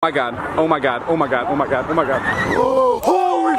my god, oh my god, oh my god, oh my god, oh my god. Holy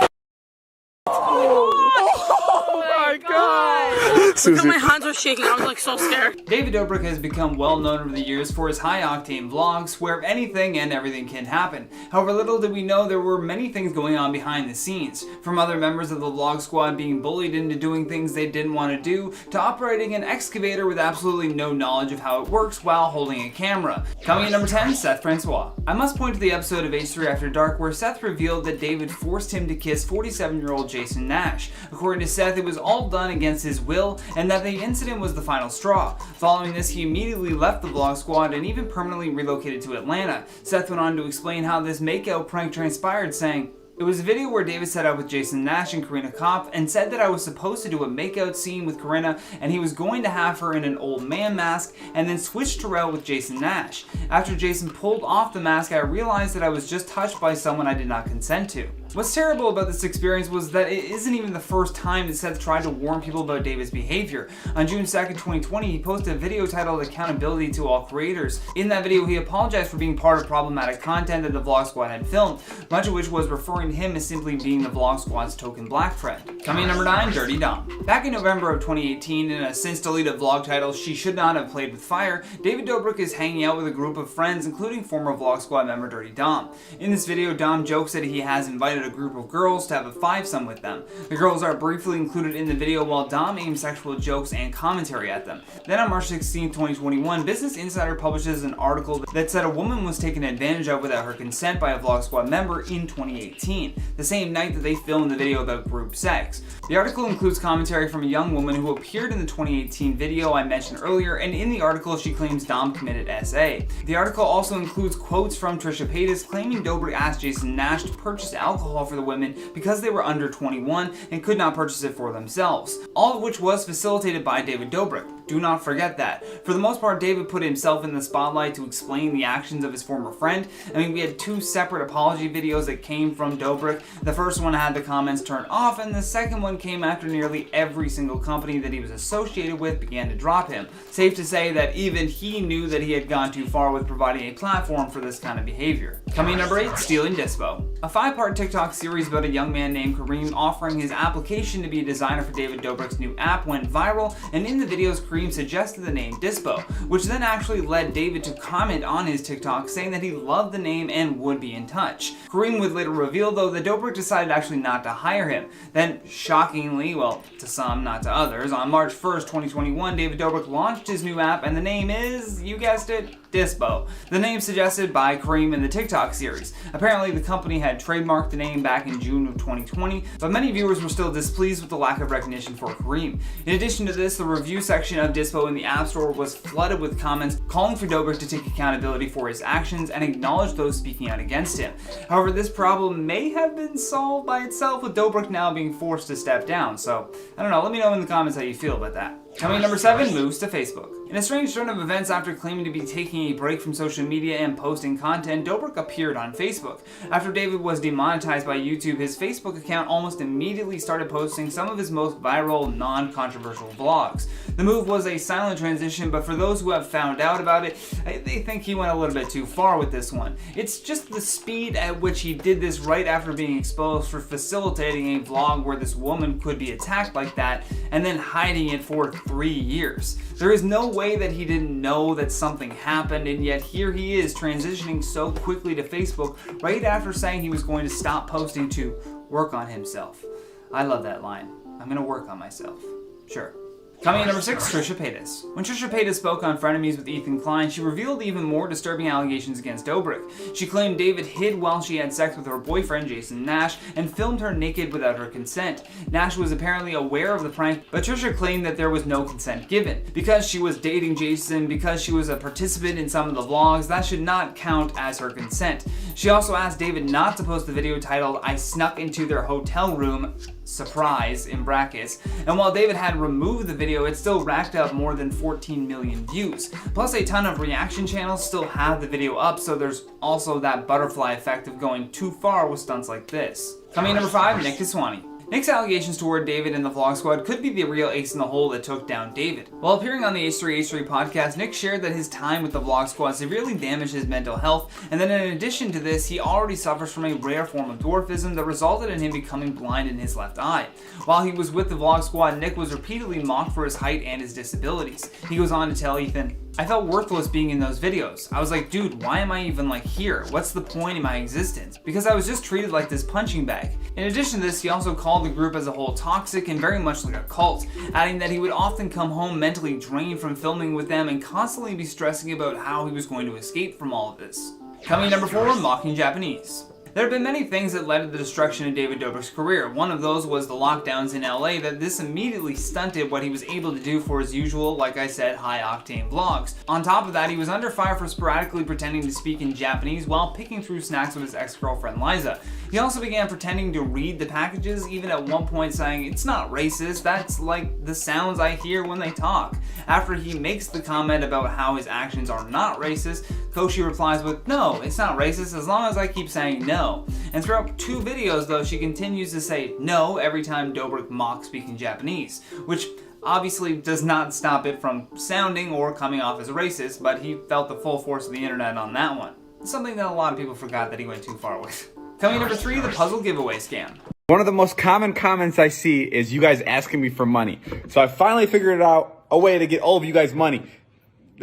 Look how my hands are shaking, I was like so scared. David Dobrik has become well known over the years for his high-octane vlogs where anything and everything can happen. However, little did we know there were many things going on behind the scenes. From other members of the vlog squad being bullied into doing things they didn't want to do, to operating an excavator with absolutely no knowledge of how it works while holding a camera. Coming at number 10, Seth Francois. I must point to the episode of H3 After Dark where Seth revealed that David forced him to kiss 47-year-old Jason Nash. According to Seth, it was all done against his will, and that the incident was the final straw. Following this, he immediately left the vlog squad and even permanently relocated to Atlanta. Seth went on to explain how this makeout prank transpired, saying, "It was a video where David set up with Jason Nash and Karina Kopf and said that I was supposed to do a makeout scene with Karina and he was going to have her in an old man mask and then switched her out with Jason Nash. After Jason pulled off the mask, I realized that I was just touched by someone I did not consent to." What's terrible about this experience was that it isn't even the first time that Seth tried to warn people about David's behavior. On June 2nd, 2020, he posted a video titled Accountability to All Creators. In that video, he apologized for being part of problematic content that the Vlog Squad had filmed, much of which was referring to him as simply being the Vlog Squad's token black friend. Coming in number 9, Dirty Dom. Back in November of 2018, in a since deleted vlog titled She Should Not Have Played With Fire, David Dobrik is hanging out with a group of friends, including former Vlog Squad member Dirty Dom. In this video, Dom jokes that he has invited a group of girls to have a fivesome with them. The girls are briefly included in the video while Dom aims sexual jokes and commentary at them. Then on March 16, 2021, Business Insider publishes an article that said a woman was taken advantage of without her consent by a Vlog Squad member in 2018, the same night that they filmed the video about group sex. The article includes commentary from a young woman who appeared in the 2018 video I mentioned earlier, and in the article she claims Dom committed SA. The article also includes quotes from Trisha Paytas claiming Dobrik asked Jason Nash to purchase alcohol for the women because they were under 21 and could not purchase it for themselves, all of which was facilitated by David Dobrik. Do not forget that. For the most part, David put himself in the spotlight to explain the actions of his former friend. I mean, we had two separate apology videos that came from Dobrik. The first one had the comments turned off, and the second one came after nearly every single company that he was associated with began to drop him. Safe to say that even he knew that he had gone too far with providing a platform for this kind of behavior. Coming in number 8, Stealing Dispo. A 5-part TikTok series about a young man named Kareem offering his application to be a designer for David Dobrik's new app went viral, and in the videos Kareem suggested the name Dispo, which then actually led David to comment on his TikTok saying that he loved the name and would be in touch. Kareem would later reveal though that Dobrik decided actually not to hire him. Then shockingly, well to some, not to others, on March 1st, 2021, David Dobrik launched his new app and the name is, you guessed it, Dispo, the name suggested by Kareem in the TikTok series. Apparently the company had trademarked the name back in June of 2020, but many viewers were still displeased with the lack of recognition for Kareem. In addition to this, the review section of Dispo in the App Store was flooded with comments calling for Dobrik to take accountability for his actions and acknowledge those speaking out against him. However, this problem may have been solved by itself with Dobrik now being forced to step down, so I don't know, let me know in the comments how you feel about that. Coming number 7, moves to Facebook. In a strange turn of events, after claiming to be taking a break from social media and posting content, Dobrik appeared on Facebook. After David was demonetized by YouTube, his Facebook account almost immediately started posting some of his most viral, non-controversial vlogs. The move was a silent transition, but for those who have found out about it, they think he went a little bit too far with this one. It's just the speed at which he did this right after being exposed for facilitating a vlog where this woman could be attacked like that, and then hiding it for 3 years. There is no way that he didn't know that something happened, and yet here he is transitioning so quickly to Facebook right after saying he was going to stop posting to work on himself. I love that line. I'm gonna work on myself. Sure. Coming in number 6, Trisha Paytas. When Trisha Paytas spoke on Frenemies with Ethan Klein, she revealed even more disturbing allegations against Dobrik. She claimed David hid while she had sex with her boyfriend Jason Nash and filmed her naked without her consent. Nash was apparently aware of the prank, but Trisha claimed that there was no consent given. Because she was dating Jason, because she was a participant in some of the vlogs, that should not count as her consent. She also asked David not to post the video titled "I Snuck Into Their Hotel Room," surprise in brackets, and while David had removed the video, it still racked up more than 14 million views. Plus a ton of reaction channels still have the video up, so there's also that butterfly effect of going too far with stunts like this. Coming in number 5, Nick Kiswani. Nick's allegations toward David and the Vlog Squad could be the real ace in the hole that took down David. While appearing on the H3H3 podcast, Nick shared that his time with the Vlog Squad severely damaged his mental health, and that in addition to this, he already suffers from a rare form of dwarfism that resulted in him becoming blind in his left eye. While he was with the Vlog Squad, Nick was repeatedly mocked for his height and his disabilities. He goes on to tell Ethan, "I felt worthless being in those videos. I was like, dude, why am I even like here? What's the point in my existence? Because I was just treated like this punching bag." In addition to this, he also called the group as a whole toxic and very much like a cult, adding that he would often come home mentally drained from filming with them and constantly be stressing about how he was going to escape from all of this. Coming in number 4, mocking Japanese. There have been many things that led to the destruction of David Dobrik's career. One of those was the lockdowns in LA that this immediately stunted what he was able to do for his usual, like I said, high-octane vlogs. On top of that, he was under fire for sporadically pretending to speak in Japanese while picking through snacks with his ex-girlfriend Liza. He also began pretending to read the packages, even at one point saying, "It's not racist, that's like the sounds I hear when they talk." After he makes the comment about how his actions are not racist, Koshy replies with, "No, it's not racist as long as I keep saying no." And throughout 2 videos though, she continues to say no every time Dobrick mocks speaking Japanese, which obviously does not stop it from sounding or coming off as racist, but he felt the full force of the internet on that one. Something that a lot of people forgot that he went too far with. Coming number 3, the puzzle giveaway scam. One of the most common comments I see is you guys asking me for money. So I finally figured out a way to get all of you guys money.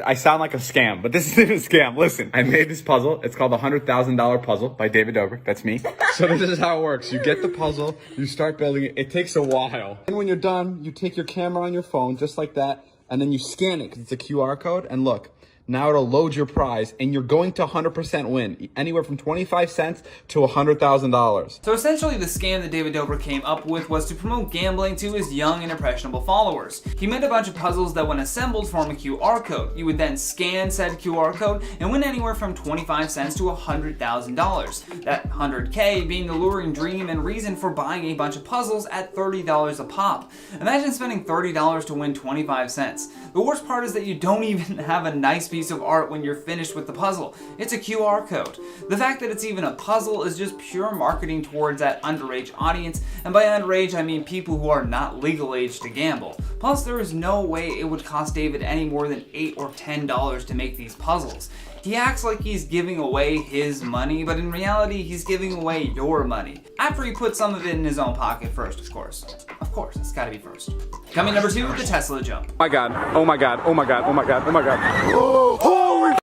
I sound like a scam, but this isn't a scam. Listen, I made this puzzle. It's called the $100,000 puzzle by David Dobrik. That's me. So this is how it works. You get the puzzle, you start building it. It takes a while. And when you're done, you take your camera on your phone just like that, and then you scan it because it's a QR code. And look, now it'll load your prize, and you're going to 100% win. Anywhere from 25 cents to $100,000. So essentially the scam that David Dobrik came up with was to promote gambling to his young and impressionable followers. He made a bunch of puzzles that when assembled form a QR code. You would then scan said QR code and win anywhere from 25 cents to $100,000. That 100K being the luring dream and reason for buying a bunch of puzzles at $30 a pop. Imagine spending $30 to win 25 cents. The worst part is that you don't even have a nice piece of art when you're finished with the puzzle. It's a QR code. The fact that it's even a puzzle is just pure marketing towards that underage audience, and by underage I mean people who are not legal age to gamble. Plus there is no way it would cost David any more than $8 or $10 to make these puzzles. He acts like he's giving away his money, but in reality he's giving away your money. After he puts some of it in his own pocket first, of course. Of course, it's gotta be first. Coming number 2, the Tesla jump. Oh my god, oh my god, oh my god, oh my god, oh my god. Oh, holy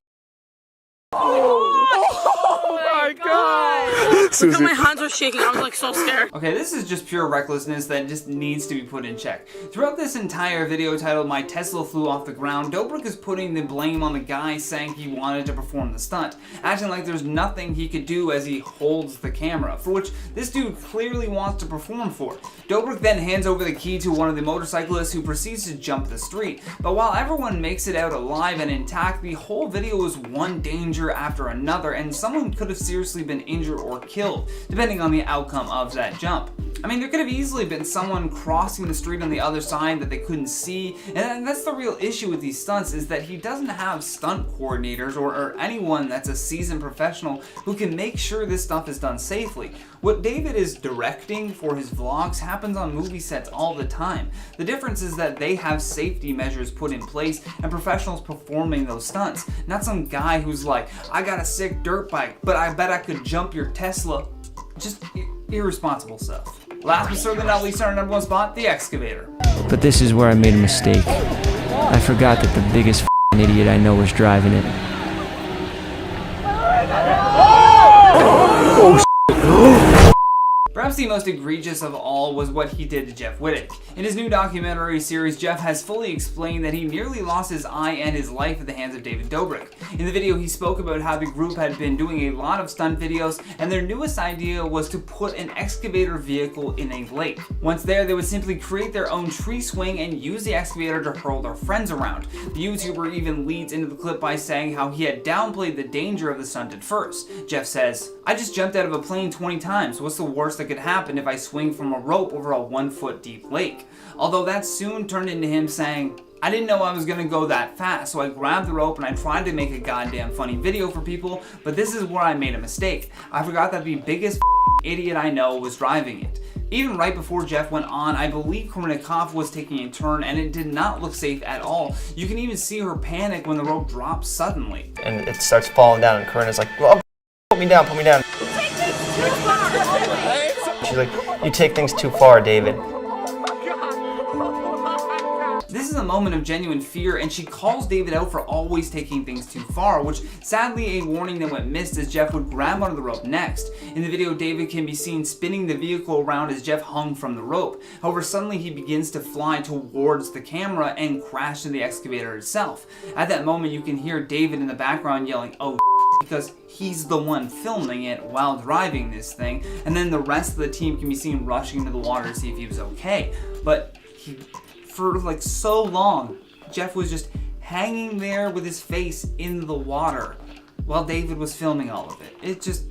Look how my hands are shaking. I was like so scared. Okay, this is just pure recklessness that just needs to be put in check. Throughout this entire video titled "My Tesla Flew Off the Ground," Dobrick is putting the blame on the guy saying he wanted to perform the stunt, acting like there's nothing he could do as he holds the camera, for which this dude clearly wants to perform for. Dobrick then hands over the key to one of the motorcyclists who proceeds to jump the street, but while everyone makes it out alive and intact, the whole video is one danger after another, and someone could have seriously been injured or killed, depending on the outcome of that jump. I mean, there could have easily been someone crossing the street on the other side that they couldn't see, and that's the real issue with these stunts, is that he doesn't have stunt coordinators or anyone that's a seasoned professional who can make sure this stuff is done safely. What David is directing for his vlogs happens on movie sets all the time. The difference is that they have safety measures put in place and professionals performing those stunts, not some guy who's like, "I got a sick dirt bike, but I bet I could jump your Tesla." Just irresponsible stuff. Last but certainly not least, our number 1 spot, the Excavator. But this is where I made a mistake. I forgot that the biggest idiot I know was driving it. Perhaps the most egregious of all was what he did to Jeff Wittek. In his new documentary series, Jeff has fully explained that he nearly lost his eye and his life at the hands of David Dobrik. In the video, he spoke about how the group had been doing a lot of stunt videos, and their newest idea was to put an excavator vehicle in a lake. Once there, they would simply create their own tree swing and use the excavator to hurl their friends around. The YouTuber even leads into the clip by saying how he had downplayed the danger of the stunt at first. Jeff says, "I just jumped out of a plane 20 times. What's the worst that could happen if I swing from a rope over a 1-foot deep lake?" Although that soon turned into him saying, "I didn't know I was gonna go that fast, so I grabbed the rope and I tried to make a goddamn funny video for people, but this is where I made a mistake. I forgot that the biggest idiot I know was driving it." Even right before Jeff went on, I believe Kornikov was taking a turn and it did not look safe at all. You can even see her panic when the rope drops suddenly. And it starts falling down and Corinna's like, well, put me down, put me down. She's like, you take things too far, David. This is a moment of genuine fear, and she calls David out for always taking things too far, which sadly a warning that went missed as Jeff would grab onto the rope next. In the video, David can be seen spinning the vehicle around as Jeff hung from the rope. However, suddenly he begins to fly towards the camera and crash into the excavator itself. At that moment, you can hear David in the background yelling, "Oh," because he's the one filming it while driving this thing, and then the rest of the team can be seen rushing into the water to see if he was okay. But for like so long, Jeff was just hanging there with his face in the water while David was filming all of it. It just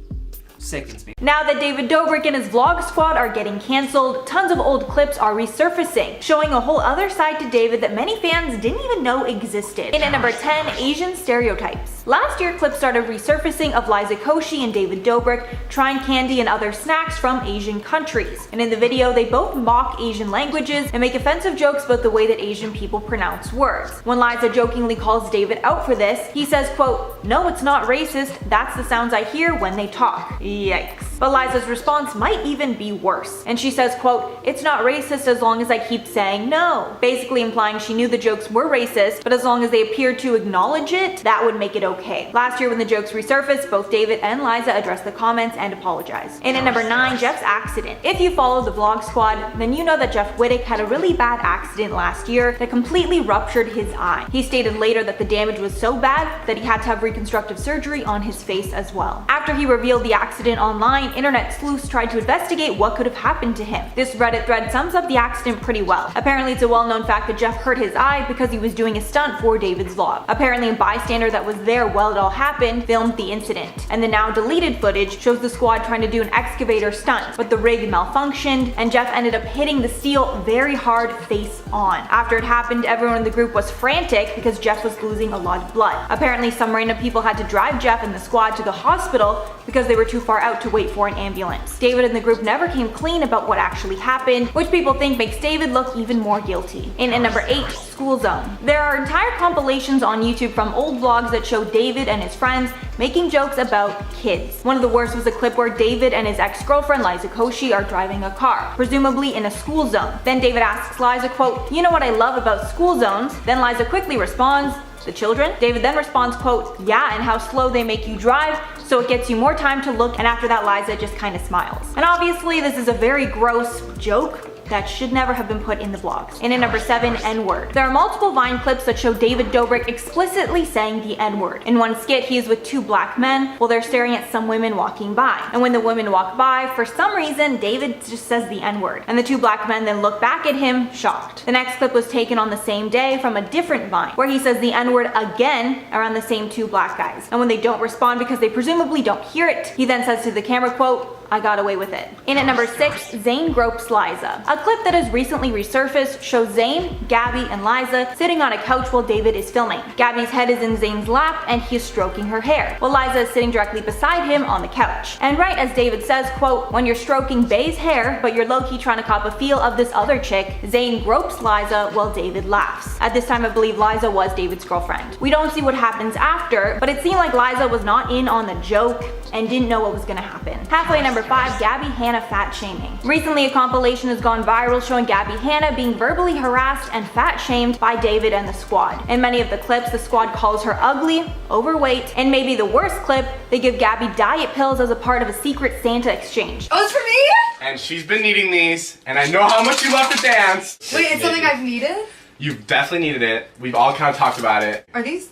sickens me. Now that David Dobrik and his vlog squad are getting cancelled, tons of old clips are resurfacing, showing a whole other side to David that many fans didn't even know existed. In at number 10, Asian Stereotypes. Last year, clips started resurfacing of Liza Koshy and David Dobrik trying candy and other snacks from Asian countries. And in the video, they both mock Asian languages and make offensive jokes about the way that Asian people pronounce words. When Liza jokingly calls David out for this, he says, quote, "No, it's not racist. That's the sounds I hear when they talk." Yikes. But Liza's response might even be worse. And she says, quote, "It's not racist as long as I keep saying no." Basically implying she knew the jokes were racist, but as long as they appeared to acknowledge it, that would make it okay. Last year when the jokes resurfaced, both David and Liza addressed the comments and apologized. And at number 9, Jeff's accident. If you follow the vlog squad, then you know that Jeff Wittick had a really bad accident last year that completely ruptured his eye. He stated later that the damage was so bad that he had to have reconstructive surgery on his face as well. After he revealed the accident online, internet sleuths tried to investigate what could have happened to him. This Reddit thread sums up the accident pretty well. Apparently it's a well-known fact that Jeff hurt his eye because he was doing a stunt for David's vlog. Apparently a bystander that was there while it all happened filmed the incident. And the now deleted footage shows the squad trying to do an excavator stunt, but the rig malfunctioned and Jeff ended up hitting the steel very hard face on. After it happened, everyone in the group was frantic because Jeff was losing a lot of blood. Apparently some random people had to drive Jeff and the squad to the hospital because they were too far out to wait for an ambulance. David and the group never came clean about what actually happened, which people think makes David look even more guilty. In at number 8, School Zone. There are entire compilations on YouTube from old vlogs that show David and his friends making jokes about kids. One of the worst was a clip where David and his ex-girlfriend Liza Koshy are driving a car, presumably in a school zone. Then David asks Liza, quote, "You know what I love about school zones?" Then Liza quickly responds, "The children?" David then responds, quote, "Yeah, and how slow they make you drive, so it gets you more time to look," and after that Liza just kind of smiles. And obviously this is a very gross joke that should never have been put in the vlogs. And in number 7, N-word. There are multiple Vine clips that show David Dobrik explicitly saying the N-word. In one skit, he is with 2 black men while they're staring at some women walking by. And when the women walk by, for some reason, David just says the N-word. And the 2 black men then look back at him, shocked. The next clip was taken on the same day from a different Vine, where he says the N-word again around the same 2 black guys. And when they don't respond because they presumably don't hear it, he then says to the camera, quote, "I got away with it." In at number 6, Zane gropes Liza. A clip that has recently resurfaced shows Zane, Gabby, and Liza sitting on a couch while David is filming. Gabby's head is in Zane's lap and he is stroking her hair, while Liza is sitting directly beside him on the couch. And right as David says, quote, "When you're stroking Bay's hair, but you're low-key trying to cop a feel of this other chick," Zane gropes Liza while David laughs. At this time, I believe Liza was David's girlfriend. We don't see what happens after, but it seemed like Liza was not in on the joke and didn't know what was gonna happen. Halfway number 5, Gabby Hanna fat shaming. Recently, a compilation has gone viral showing Gabby Hanna being verbally harassed and fat shamed by David and the squad. In many of the clips, the squad calls her ugly, overweight, and maybe the worst clip, they give Gabby diet pills as a part of a secret Santa exchange. Oh, it's for me? And she's been needing these, and I know how much you love to dance. Wait, it's something I've needed? You've definitely needed it. We've all kind of talked about it. Are these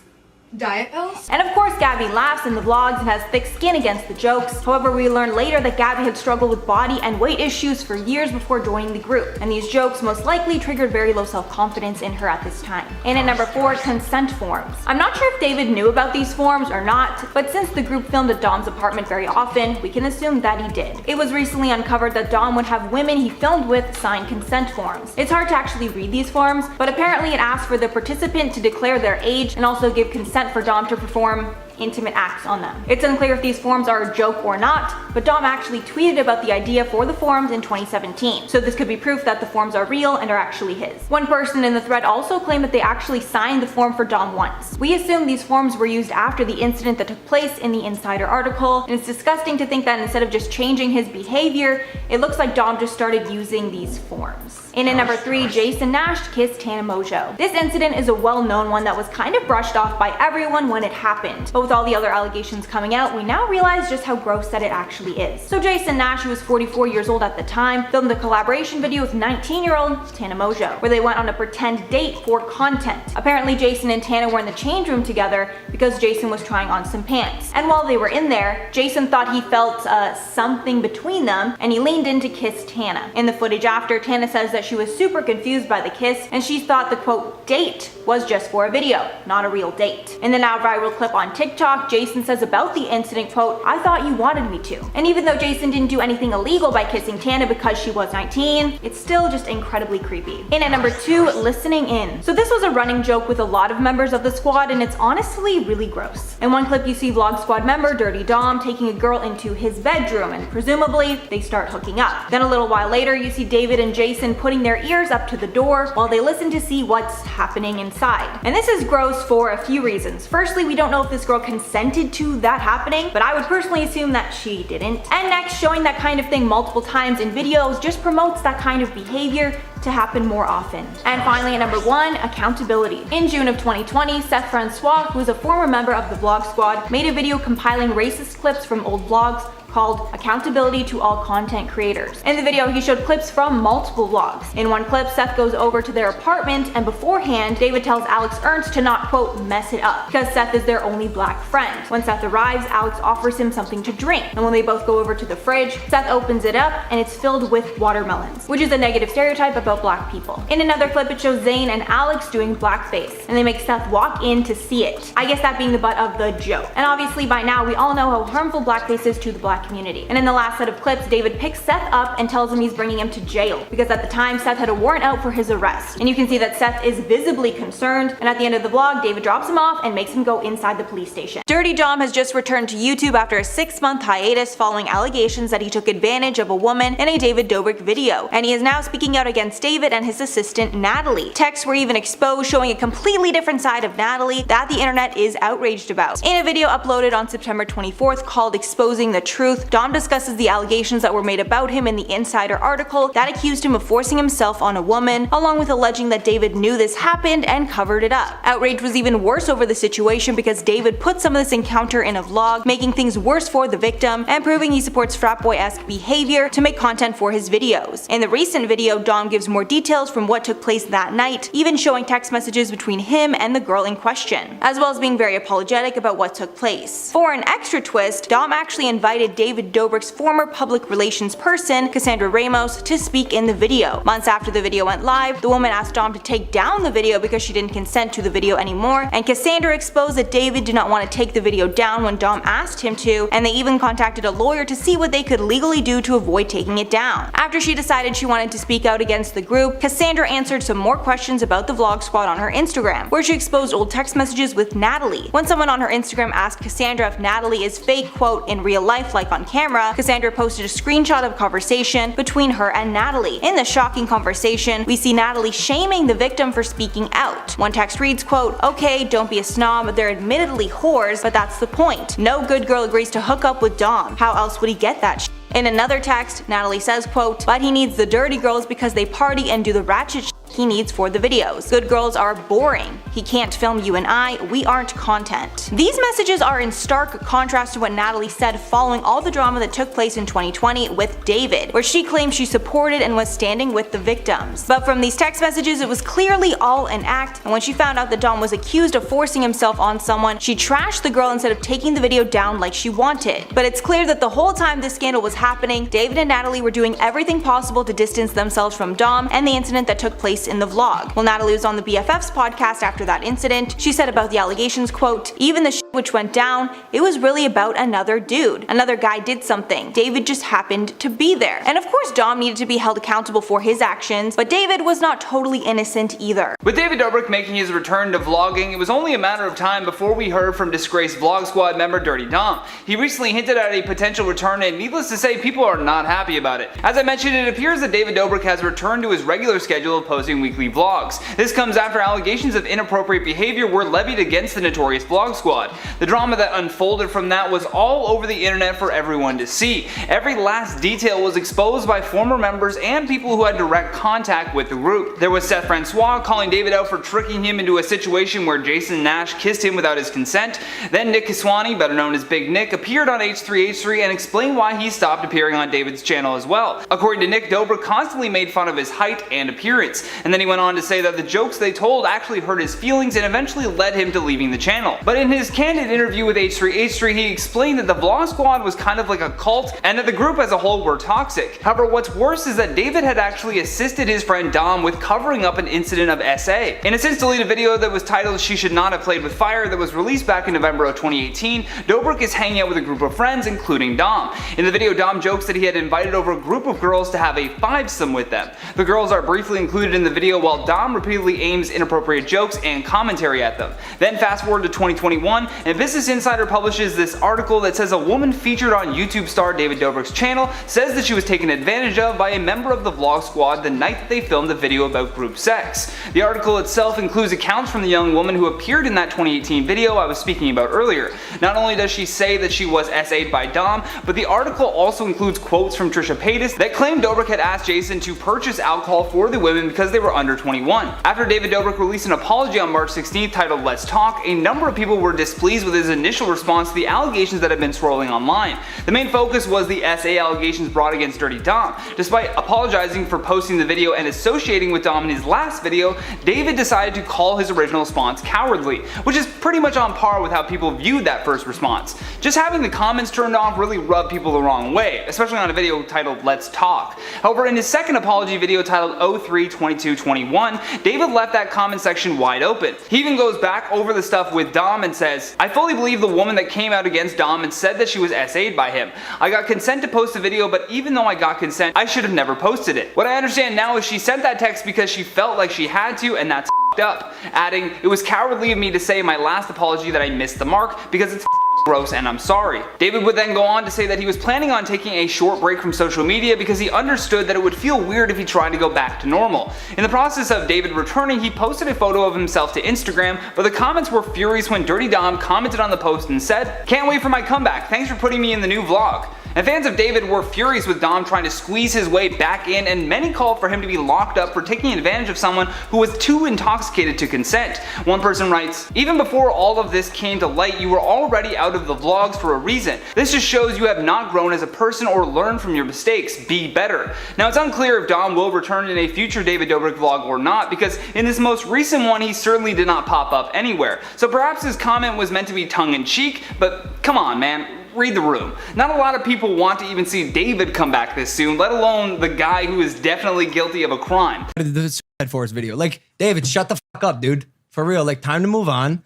diet pills? And of course, Gabby laughs in the vlogs and has thick skin against the jokes. However, we learn later that Gabby had struggled with body and weight issues for years before joining the group, and these jokes most likely triggered very low self-confidence in her at this time. And at number 4, consent forms. I'm not sure if David knew about these forms or not, but since the group filmed at Dom's apartment very often, we can assume that he did. It was recently uncovered that Dom would have women he filmed with sign consent forms. It's hard to actually read these forms, but apparently it asks for the participant to declare their age and also give consent for Dom to perform intimate acts on them. It's unclear if these forums are a joke or not, but Dom actually tweeted about the idea for the forums in 2017, so this could be proof that the forums are real and are actually his. One person in the thread also claimed that they actually signed the form for Dom once. We assume these forms were used after the incident that took place in the Insider article, and it's disgusting to think that instead of just changing his behavior, it looks like Dom just started using these forms. In at number 3, Jason Nash kissed Tana Mojo. This incident is a well-known one that was kind of brushed off by everyone when it happened, but with all the other allegations coming out, we now realize just how gross that it actually is. So Jason Nash, who was 44 years old at the time, filmed a collaboration video with 19-year-old Tana Mojo, where they went on a pretend date for content. Apparently Jason and Tana were in the change room together because Jason was trying on some pants. And while they were in there, Jason thought he felt something between them, and he leaned in to kiss Tana. In the footage after, Tana says that she was super confused by the kiss, and she thought the quote date was just for a video, not a real date. In the now viral clip on TikTok, Jason says about the incident, quote, "I thought you wanted me to." And even though Jason didn't do anything illegal by kissing Tana because she was 19, it's still just incredibly creepy. In at number 2, listening in. So this was a running joke with a lot of members of the squad, and it's honestly really gross. In one clip you see Vlog Squad member Dirty Dom taking a girl into his bedroom, and presumably they start hooking up. Then a little while later you see David and Jason putting their ears up to the door while they listen to see what's happening inside. And this is gross for a few reasons. Firstly, we don't know if this girl consented to that happening, but I would personally assume that she didn't. And next, showing that kind of thing multiple times in videos just promotes that kind of behavior to happen more often. And finally, at number 1, accountability. In June of 2020, Seth Francois, who is a former member of the Vlog Squad, made a video compiling racist clips from old vlogs called Accountability to All Content Creators. In the video, he showed clips from multiple vlogs. In one clip, Seth goes over to their apartment, and beforehand, David tells Alex Ernst to not, quote, mess it up, because Seth is their only black friend. When Seth arrives, Alex offers him something to drink, and when they both go over to the fridge, Seth opens it up, and it's filled with watermelons, which is a negative stereotype about black people. In another clip, it shows Zane and Alex doing blackface, and they make Seth walk in to see it. I guess that being the butt of the joke. And obviously by now, we all know how harmful blackface is to the black community. And in the last set of clips, David picks Seth up and tells him he's bringing him to jail, because at the time Seth had a warrant out for his arrest. And you can see that Seth is visibly concerned, and at the end of the vlog, David drops him off and makes him go inside the police station. Dirty Dom has just returned to YouTube after a 6-month hiatus following allegations that he took advantage of a woman in a David Dobrik video, and he is now speaking out against David and his assistant Natalie. Texts were even exposed showing a completely different side of Natalie that the internet is outraged about. In a video uploaded on September 24th called Exposing the Truth, Dom discusses the allegations that were made about him in the Insider article that accused him of forcing himself on a woman, along with alleging that David knew this happened and covered it up. Outrage was even worse over the situation because David put some of this encounter in a vlog, making things worse for the victim and proving he supports frat boy-esque behavior to make content for his videos. In the recent video, Dom gives more details from what took place that night, even showing text messages between him and the girl in question, as well as being very apologetic about what took place. For an extra twist, Dom actually invited David Dobrick's former public relations person, Cassandra Ramos, to speak in the video. Months after the video went live, the woman asked Dom to take down the video because she didn't consent to the video anymore, and Cassandra exposed that David did not want to take the video down when Dom asked him to, and they even contacted a lawyer to see what they could legally do to avoid taking it down. After she decided she wanted to speak out against the group, Cassandra answered some more questions about the Vlog Squad on her Instagram, where she exposed old text messages with Natalie. When someone on her Instagram asked Cassandra if Natalie is fake, quote, in real life like on camera, Cassandra posted a screenshot of a conversation between her and Natalie. In the shocking conversation, we see Natalie shaming the victim for speaking out. One text reads, quote, okay, don't be a snob, they're admittedly whores, but that's the point. No good girl agrees to hook up with Dom. How else would he get that shit? In another text, Natalie says, quote, but he needs the dirty girls because they party and do the ratchet shit he needs for the videos. Good girls are boring. He can't film you and I, we aren't content. These messages are in stark contrast to what Natalie said following all the drama that took place in 2020 with David, where she claimed she supported and was standing with the victims. But from these text messages, it was clearly all an act, and when she found out that Dom was accused of forcing himself on someone, she trashed the girl instead of taking the video down like she wanted. But it's clear that the whole time this scandal was happening, David and Natalie were doing everything possible to distance themselves from Dom and the incident that took place in the vlog. While Natalie was on the BFFs podcast after that incident, she said about the allegations, quote, even the which went down, it was really about another dude. Another guy did something. David just happened to be there. And of course Dom needed to be held accountable for his actions, but David was not totally innocent either. With David Dobrik making his return to vlogging, it was only a matter of time before we heard from disgraced Vlog Squad member Dirty Dom. He recently hinted at a potential return, and needless to say, people are not happy about it. As I mentioned, it appears that David Dobrik has returned to his regular schedule of posting weekly vlogs. This comes after allegations of inappropriate behavior were levied against the notorious Vlog Squad. The drama that unfolded from that was all over the internet for everyone to see. Every last detail was exposed by former members and people who had direct contact with the group. There was Seth Francois calling David out for tricking him into a situation where Jason Nash kissed him without his consent. Then Nick Kiswani, better known as Big Nick, appeared on H3H3 and explained why he stopped appearing on David's channel as well. According to Nick, Dobrik constantly made fun of his height and appearance, and then he went on to say that the jokes they told actually hurt his feelings and eventually led him to leaving the channel. But in his candid interview with H3H3, he explained that the Vlog Squad was kind of like a cult and that the group as a whole were toxic. However, what's worse is that David had actually assisted his friend Dom with covering up an incident of SA. In a since deleted video that was titled "She Should Not Have Played with Fire" that was released back in November of 2018, Dobrik is hanging out with a group of friends, including Dom. In the video, Dom jokes that he had invited over a group of girls to have a fivesome with them. The girls are briefly included in the video while Dom repeatedly aims inappropriate jokes and commentary at them. Then fast forward to 2021, and Business Insider publishes this article that says a woman featured on YouTube star David Dobrik's channel says that she was taken advantage of by a member of the Vlog Squad the night that they filmed the video about group sex. The article itself includes accounts from the young woman who appeared in that 2018 video I was speaking about earlier. Not only does she say that she was SA'd by Dom, but the article also includes quotes from Trisha Paytas that claim Dobrik had asked Jason to purchase alcohol for the women because they were under 21. After David Dobrik released an apology on March 16th titled "Let's Talk," a number of people were displeased with his initial response to the allegations that have been swirling online. The main focus was the SA allegations brought against Dirty Dom. Despite apologizing for posting the video and associating with Dom in his last video, David decided to call his original response cowardly, which is pretty much on par with how people viewed that first response. Just having the comments turned off really rubbed people the wrong way, especially on a video titled "Let's Talk." However, in his second apology video titled 03/22/21, David left that comment section wide open. He even goes back over the stuff with Dom and says, "I fully believe the woman that came out against Dom and said that she was SA'd by him. I got consent to post the video, but even though I got consent, I should have never posted it. What I understand now is she sent that text because she felt like she had to, and that's up," adding, "It was cowardly of me to say in my last apology that I missed the mark because it's gross and I'm sorry." David would then go on to say that he was planning on taking a short break from social media because he understood that it would feel weird if he tried to go back to normal. In the process of David returning, he posted a photo of himself to Instagram, but the comments were furious when Dirty Dom commented on the post and said, "Can't wait for my comeback, thanks for putting me in the new vlog." And fans of David were furious with Dom trying to squeeze his way back in, and many called for him to be locked up for taking advantage of someone who was too intoxicated to consent. One person writes, "Even before all of this came to light, you were already out of the vlogs for a reason. This just shows you have not grown as a person or learned from your mistakes. Be better." Now it's unclear if Dom will return in a future David Dobrik vlog or not, because in this most recent one he certainly did not pop up anywhere. So perhaps his comment was meant to be tongue-in-cheek, but come on man. Read the room. Not a lot of people want to even see David come back this soon, let alone the guy who is definitely guilty of a crime. The Suicide Force video. Like, David, shut the fuck up, dude. For real. Like, time to move on.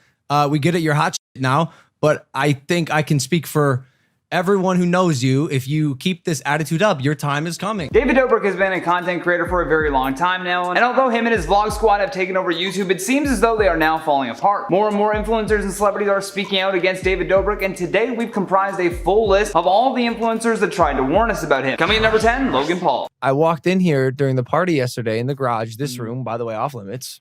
We get it, you're hot shit now, but I think I can speak for everyone who knows you. If you keep this attitude up, your time is coming. David Dobrik has been a content creator for a very long time now, and although him and his vlog squad have taken over YouTube, it seems as though they are now falling apart. More and more influencers and celebrities are speaking out against David Dobrik, and today we've comprised a full list of all the influencers that tried to warn us about him. Coming at number 10, Logan Paul. I walked in here during the party yesterday in the garage, this room, by the way, off limits,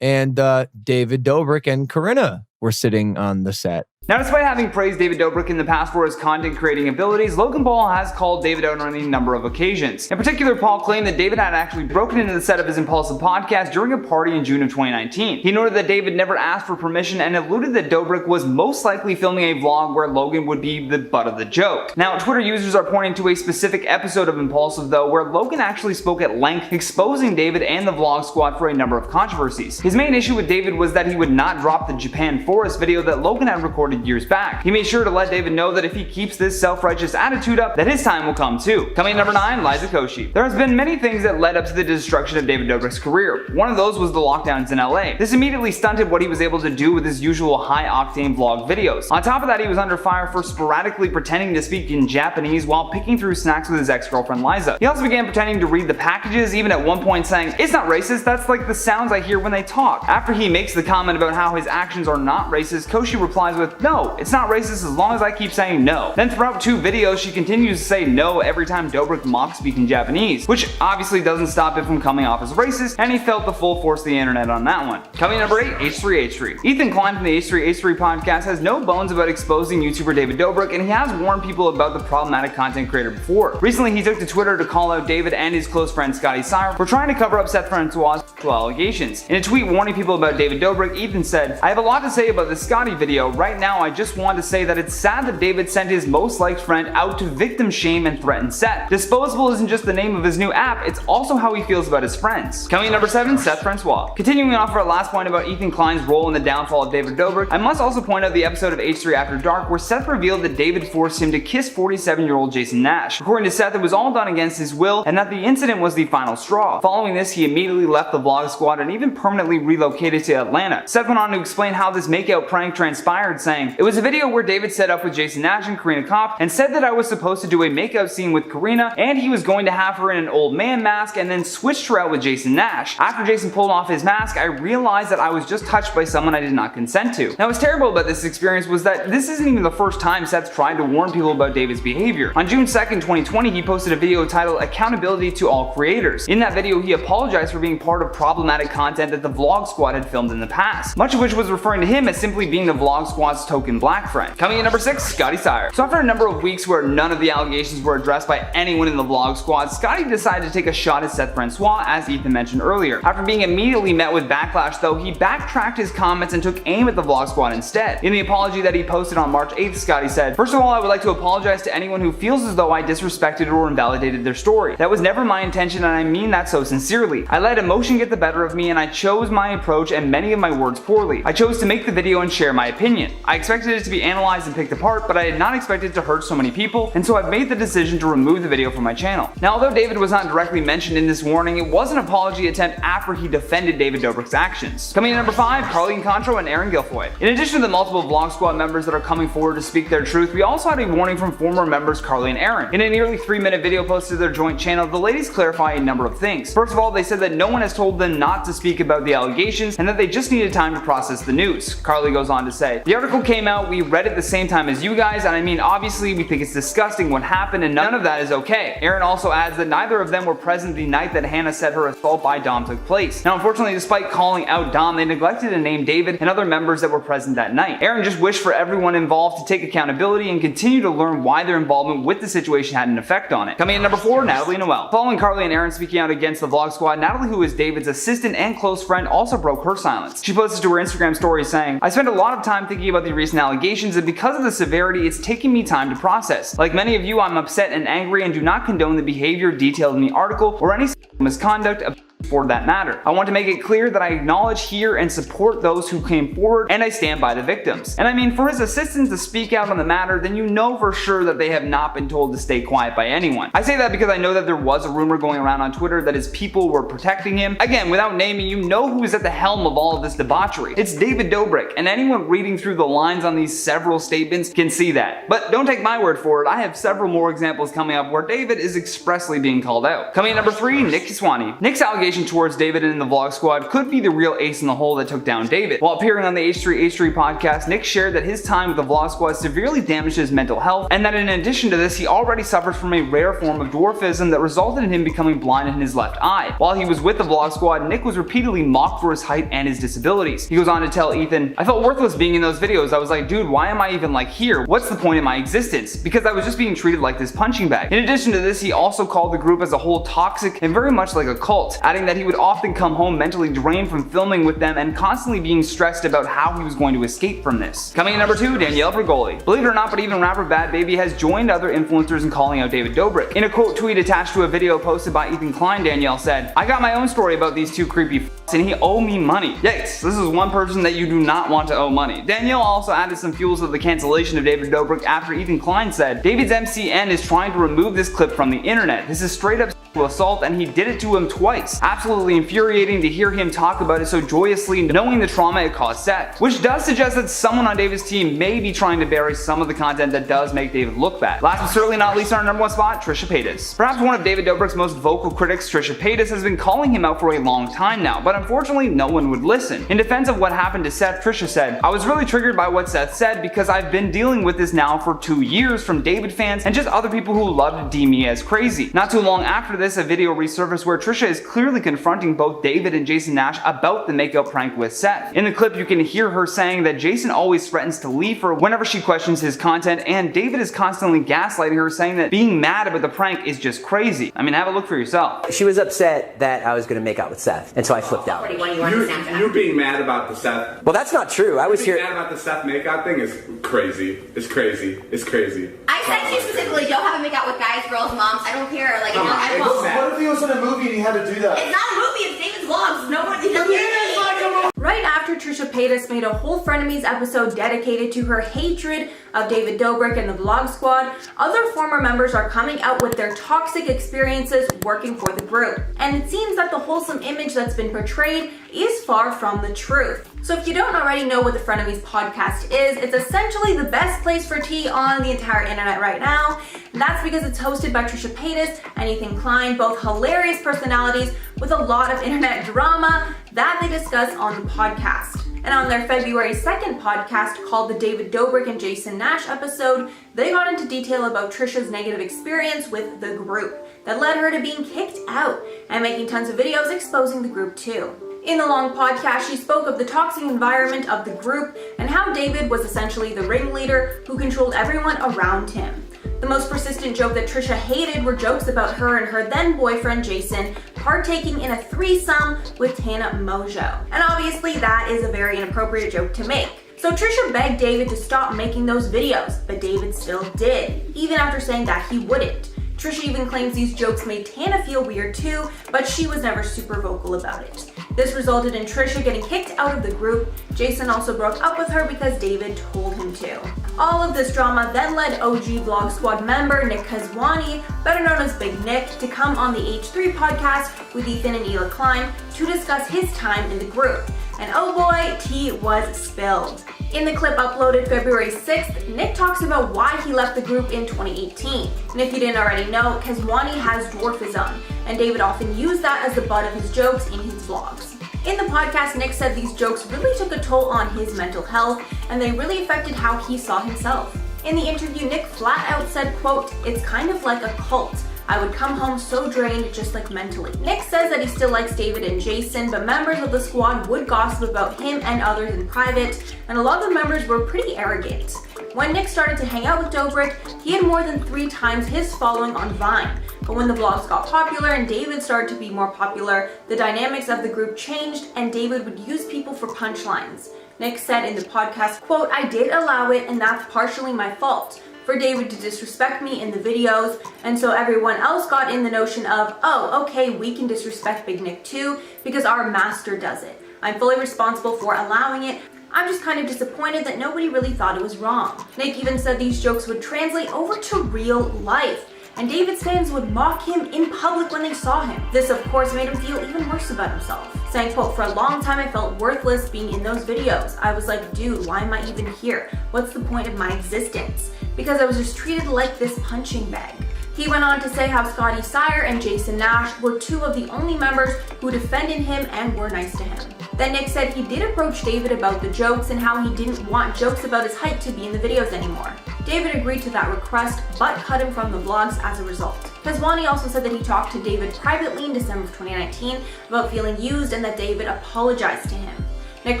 and David Dobrik and Corinna were sitting on the set. Now, despite having praised David Dobrik in the past for his content creating abilities, Logan Paul has called David out on a number of occasions. In particular, Paul claimed that David had actually broken into the set of his Impulsive podcast during a party in June of 2019. He noted that David never asked for permission and alluded that Dobrik was most likely filming a vlog where Logan would be the butt of the joke. Now, Twitter users are pointing to a specific episode of Impulsive though, where Logan actually spoke at length, exposing David and the Vlog Squad for a number of controversies. His main issue with David was that he would not drop the Japan Forest video that Logan had recorded recorded years back. He made sure to let David know that if he keeps this self-righteous attitude up, that his time will come too. Coming in number 9, Liza Koshy. There has been many things that led up to the destruction of David Dobrick's career. One of those was the lockdowns in LA. This immediately stunted what he was able to do with his usual high-octane vlog videos. On top of that, he was under fire for sporadically pretending to speak in Japanese while picking through snacks with his ex-girlfriend Liza. He also began pretending to read the packages, even at one point saying, "It's not racist, that's like the sounds I hear when they talk." After he makes the comment about how his actions are not racist, Koshy replies with, "No, it's not racist as long as I keep saying no." Then throughout 2 videos, she continues to say no every time Dobrick mocks speaking Japanese, which obviously doesn't stop it from coming off as racist, and he felt the full force of the internet on that one. Coming number 8, H3H3. Ethan Klein from the H3H3 podcast has no bones about exposing YouTuber David Dobrick, and he has warned people about the problematic content creator before. Recently, he took to Twitter to call out David and his close friend Scotty Sire for trying to cover up Seth Francois' sexual allegations. In a tweet warning people about David Dobrick, Ethan said, "I have a lot to say about the Scotty video. Right now, I just want to say that it's sad that David sent his most liked friend out to victim shame and threaten Seth. Disposable isn't just the name of his new app, it's also how he feels about his friends." Coming in number 7, Seth Francois. Continuing off our last point about Ethan Klein's role in the downfall of David Dobrik, I must also point out the episode of H3 After Dark where Seth revealed that David forced him to kiss 47-year-old Jason Nash. According to Seth, it was all done against his will, and that the incident was the final straw. Following this, he immediately left the vlog squad and even permanently relocated to Atlanta. Seth went on to explain how this makeout prank transpired, saying, "It was a video where David set up with Jason Nash and Karina Kopp and said that I was supposed to do a makeout scene with Karina and he was going to have her in an old man mask and then switched her out with Jason Nash. After Jason pulled off his mask, I realized that I was just touched by someone I did not consent to." Now, what's terrible about this experience was that this isn't even the first time Seth's tried to warn people about David's behavior. On June 2nd, 2020, he posted a video titled "Accountability to All Creators." In that video, he apologized for being part of problematic content that the Vlog Squad had filmed in the past, much of which was referring to him as simply being the Vlog Squad's token black friend. Coming in number 6, Scotty Sire. So after a number of weeks where none of the allegations were addressed by anyone in the Vlog Squad, Scotty decided to take a shot at Seth Francois, as Ethan mentioned earlier. After being immediately met with backlash though, he backtracked his comments and took aim at the Vlog Squad instead. In the apology that he posted on March 8th, Scotty said, "First of all, I would like to apologize to anyone who feels as though I disrespected or invalidated their story. That was never my intention and I mean that so sincerely. I let emotion get the better of me and I chose my approach and many of my words poorly. I chose to make the video and share my opinion. I expected it to be analyzed and picked apart, but I did not expect it to hurt so many people, and so I've made the decision to remove the video from my channel." Now, although David was not directly mentioned in this warning, it was an apology attempt after he defended David Dobrick's actions. Coming in number 5, Carlene Contro and Aaron Gilfoy. In addition to the multiple Vlog Squad members that are coming forward to speak their truth, we also had a warning from former members Carly and Aaron. In a nearly 3-minute video posted to their joint channel, the ladies clarify a number of things. First of all, they said that no one has told them not to speak about the allegations and that they just needed time to process the news. Carly goes on to say, "The article came out, we read it the same time as you guys, and I mean obviously we think it's disgusting what happened and none of that is okay." Aaron also adds that neither of them were present the night that Hannah said her assault by Dom took place. Now, unfortunately, despite calling out Dom, they neglected to name David and other members that were present that night. Aaron just wished for everyone involved to take accountability and continue to learn why their involvement with the situation had an effect on it. Coming in number 4, Natalie Noel. Following Carly and Aaron speaking out against the Vlog Squad, Natalie, who is David's assistant and close friend, also broke her silence. She posted to her Instagram story saying, "I spent a lot of time thinking about the recent allegations and because of the severity, it's taking me time to process. Like many of you, I'm upset and angry and do not condone the behavior detailed in the article or any misconduct for that matter. I want to make it clear that I acknowledge, hear, and support those who came forward, and I stand by the victims." And I mean, for his assistants to speak out on the matter, then you know for sure that they have not been told to stay quiet by anyone. I say that because I know that there was a rumor going around on Twitter that his people were protecting him. Again, without naming, you know who is at the helm of all of this debauchery. It's David Dobrik, and anyone reading through the lines on these several statements can see that. But don't take my word for it, I have several more examples coming up where David is expressly being called out. Coming in number 3, Nick Kiswani. Nick's allegation towards David and the Vlog Squad could be the real ace in the hole that took down David. While appearing on the H3H3 podcast, Nick shared that his time with the Vlog Squad severely damaged his mental health, and that in addition to this, he already suffers from a rare form of dwarfism that resulted in him becoming blind in his left eye. While he was with the Vlog Squad, Nick was repeatedly mocked for his height and his disabilities. He goes on to tell Ethan, "I felt worthless being in those videos. I was like, dude, why am I even like here? What's the point of my existence? Because I was just being treated like this punching bag." In addition to this, he also called the group as a whole toxic and very much like a cult, adding adding that he would often come home mentally drained from filming with them and constantly being stressed about how he was going to escape from this. Coming in number 2, Danielle Bregoli. Believe it or not, but even rapper Bad Baby has joined other influencers in calling out David Dobrik. In a quote tweet attached to a video posted by Ethan Klein, Danielle said, "I got my own story about these two creepy f***s and he owe me money." Yikes, this is one person that you do not want to owe money. Danielle also added some fuel to the cancellation of David Dobrik after Ethan Klein said, "David's MCN is trying to remove this clip from the internet. This is straight up assault and he did it to him twice. Absolutely infuriating to hear him talk about it so joyously, knowing the trauma it caused Seth." Which does suggest that someone on David's team may be trying to bury some of the content that does make David look bad. Last but certainly not least, on our number 1 spot, Trisha Paytas. Perhaps one of David Dobrik's most vocal critics, Trisha Paytas, has been calling him out for a long time now, but unfortunately no one would listen. In defense of what happened to Seth, Trisha said, "I was really triggered by what Seth said because I've been dealing with this now for 2 years from David fans and just other people who love to deem me as crazy." Not too long after this, a video resurfaced where Trisha is clearly confronting both David and Jason Nash about the makeup prank with Seth. In the clip, you can hear her saying that Jason always threatens to leave her whenever she questions his content, and David is constantly gaslighting her, saying that being mad about the prank is just crazy. I mean, have a look for yourself. She was upset that I was going to make out with Seth, and so I flipped out. You being mad about the Seth. Well, that's not true. I was Being here. mad about the Seth makeout thing is crazy. It's crazy. It's crazy. I said to you specifically, don't have to make out with guys, girls, moms. I don't care. Like, I won't. What if he was in a movie and he had to do that? It's not a movie. It's David's vlogs. No one. He doesn't get it. Right after Trisha Paytas made a whole Frenemies episode dedicated to her hatred of David Dobrik and the Vlog Squad, other former members are coming out with their toxic experiences working for the group. And it seems that the wholesome image that's been portrayed is far from the truth. So if you don't already know what the Frenemies podcast is, it's essentially the best place for tea on the entire internet right now. And that's because it's hosted by Trisha Paytas and Ethan Klein, both hilarious personalities with a lot of internet drama that they discuss on the podcast. And on their February 2nd podcast called the David Dobrik and Jason Nash episode, they got into detail about Trisha's negative experience with the group that led her to being kicked out and making tons of videos exposing the group too. In the long podcast, she spoke of the toxic environment of the group and how David was essentially the ringleader who controlled everyone around him. The most persistent joke that Trisha hated were jokes about her and her then boyfriend Jason partaking in a threesome with Tana Mojo. And obviously that is a very inappropriate joke to make. So Trisha begged David to stop making those videos, but David still did, even after saying that he wouldn't. Trisha even claims these jokes made Tana feel weird too, but she was never super vocal about it. This resulted in Trisha getting kicked out of the group. Jason also broke up with her because David told him to. All of this drama then led OG Vlog Squad member Nick Kazwani, better known as Big Nick, to come on the H3 podcast with Ethan and Ela Klein to discuss his time in the group. And oh boy, tea was spilled. In the clip uploaded February 6th, Nick talks about why he left the group in 2018. And if you didn't already know, Kazwani has dwarfism, and David often used that as the butt of his jokes in his vlogs. In the podcast, Nick said these jokes really took a toll on his mental health, and they really affected how he saw himself. In the interview, Nick flat out said, quote, "It's kind of like a cult. I would come home so drained, just like mentally." Nick says that he still likes David and Jason, but members of the squad would gossip about him and others in private, and a lot of the members were pretty arrogant. When Nick started to hang out with Dobrick, he had more than 3 times his following on Vine. But when the vlogs got popular and David started to be more popular, the dynamics of the group changed and David would use people for punchlines. Nick said in the podcast, quote, "I did allow it and that's partially my fault. For David to disrespect me in the videos, and so everyone else got in the notion of, oh, okay, we can disrespect Big Nick too, because our master does it. I'm fully responsible for allowing it. I'm just kind of disappointed that nobody really thought it was wrong." Nick even said these jokes would translate over to real life, and David's fans would mock him in public when they saw him. This of course made him feel even worse about himself, saying, quote, "For a long time I felt worthless being in those videos. I was like, dude, why am I even here? What's the point of my existence? Because I was just treated like this punching bag." He went on to say how Scotty Sire and Jason Nash were 2 of the only members who defended him and were nice to him. Then Nick said he did approach David about the jokes and how he didn't want jokes about his height to be in the videos anymore. David agreed to that request, but cut him from the vlogs as a result. Kazwani also said that he talked to David privately in December of 2019 about feeling used and that David apologized to him. Nick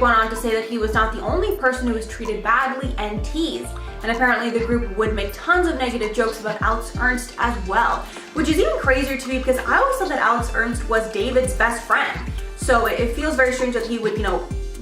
went on to say that he was not the only person who was treated badly and teased, and apparently the group would make tons of negative jokes about Alex Ernst as well, which is even crazier to me because I always thought that Alex Ernst was David's best friend. So it feels very strange that he would,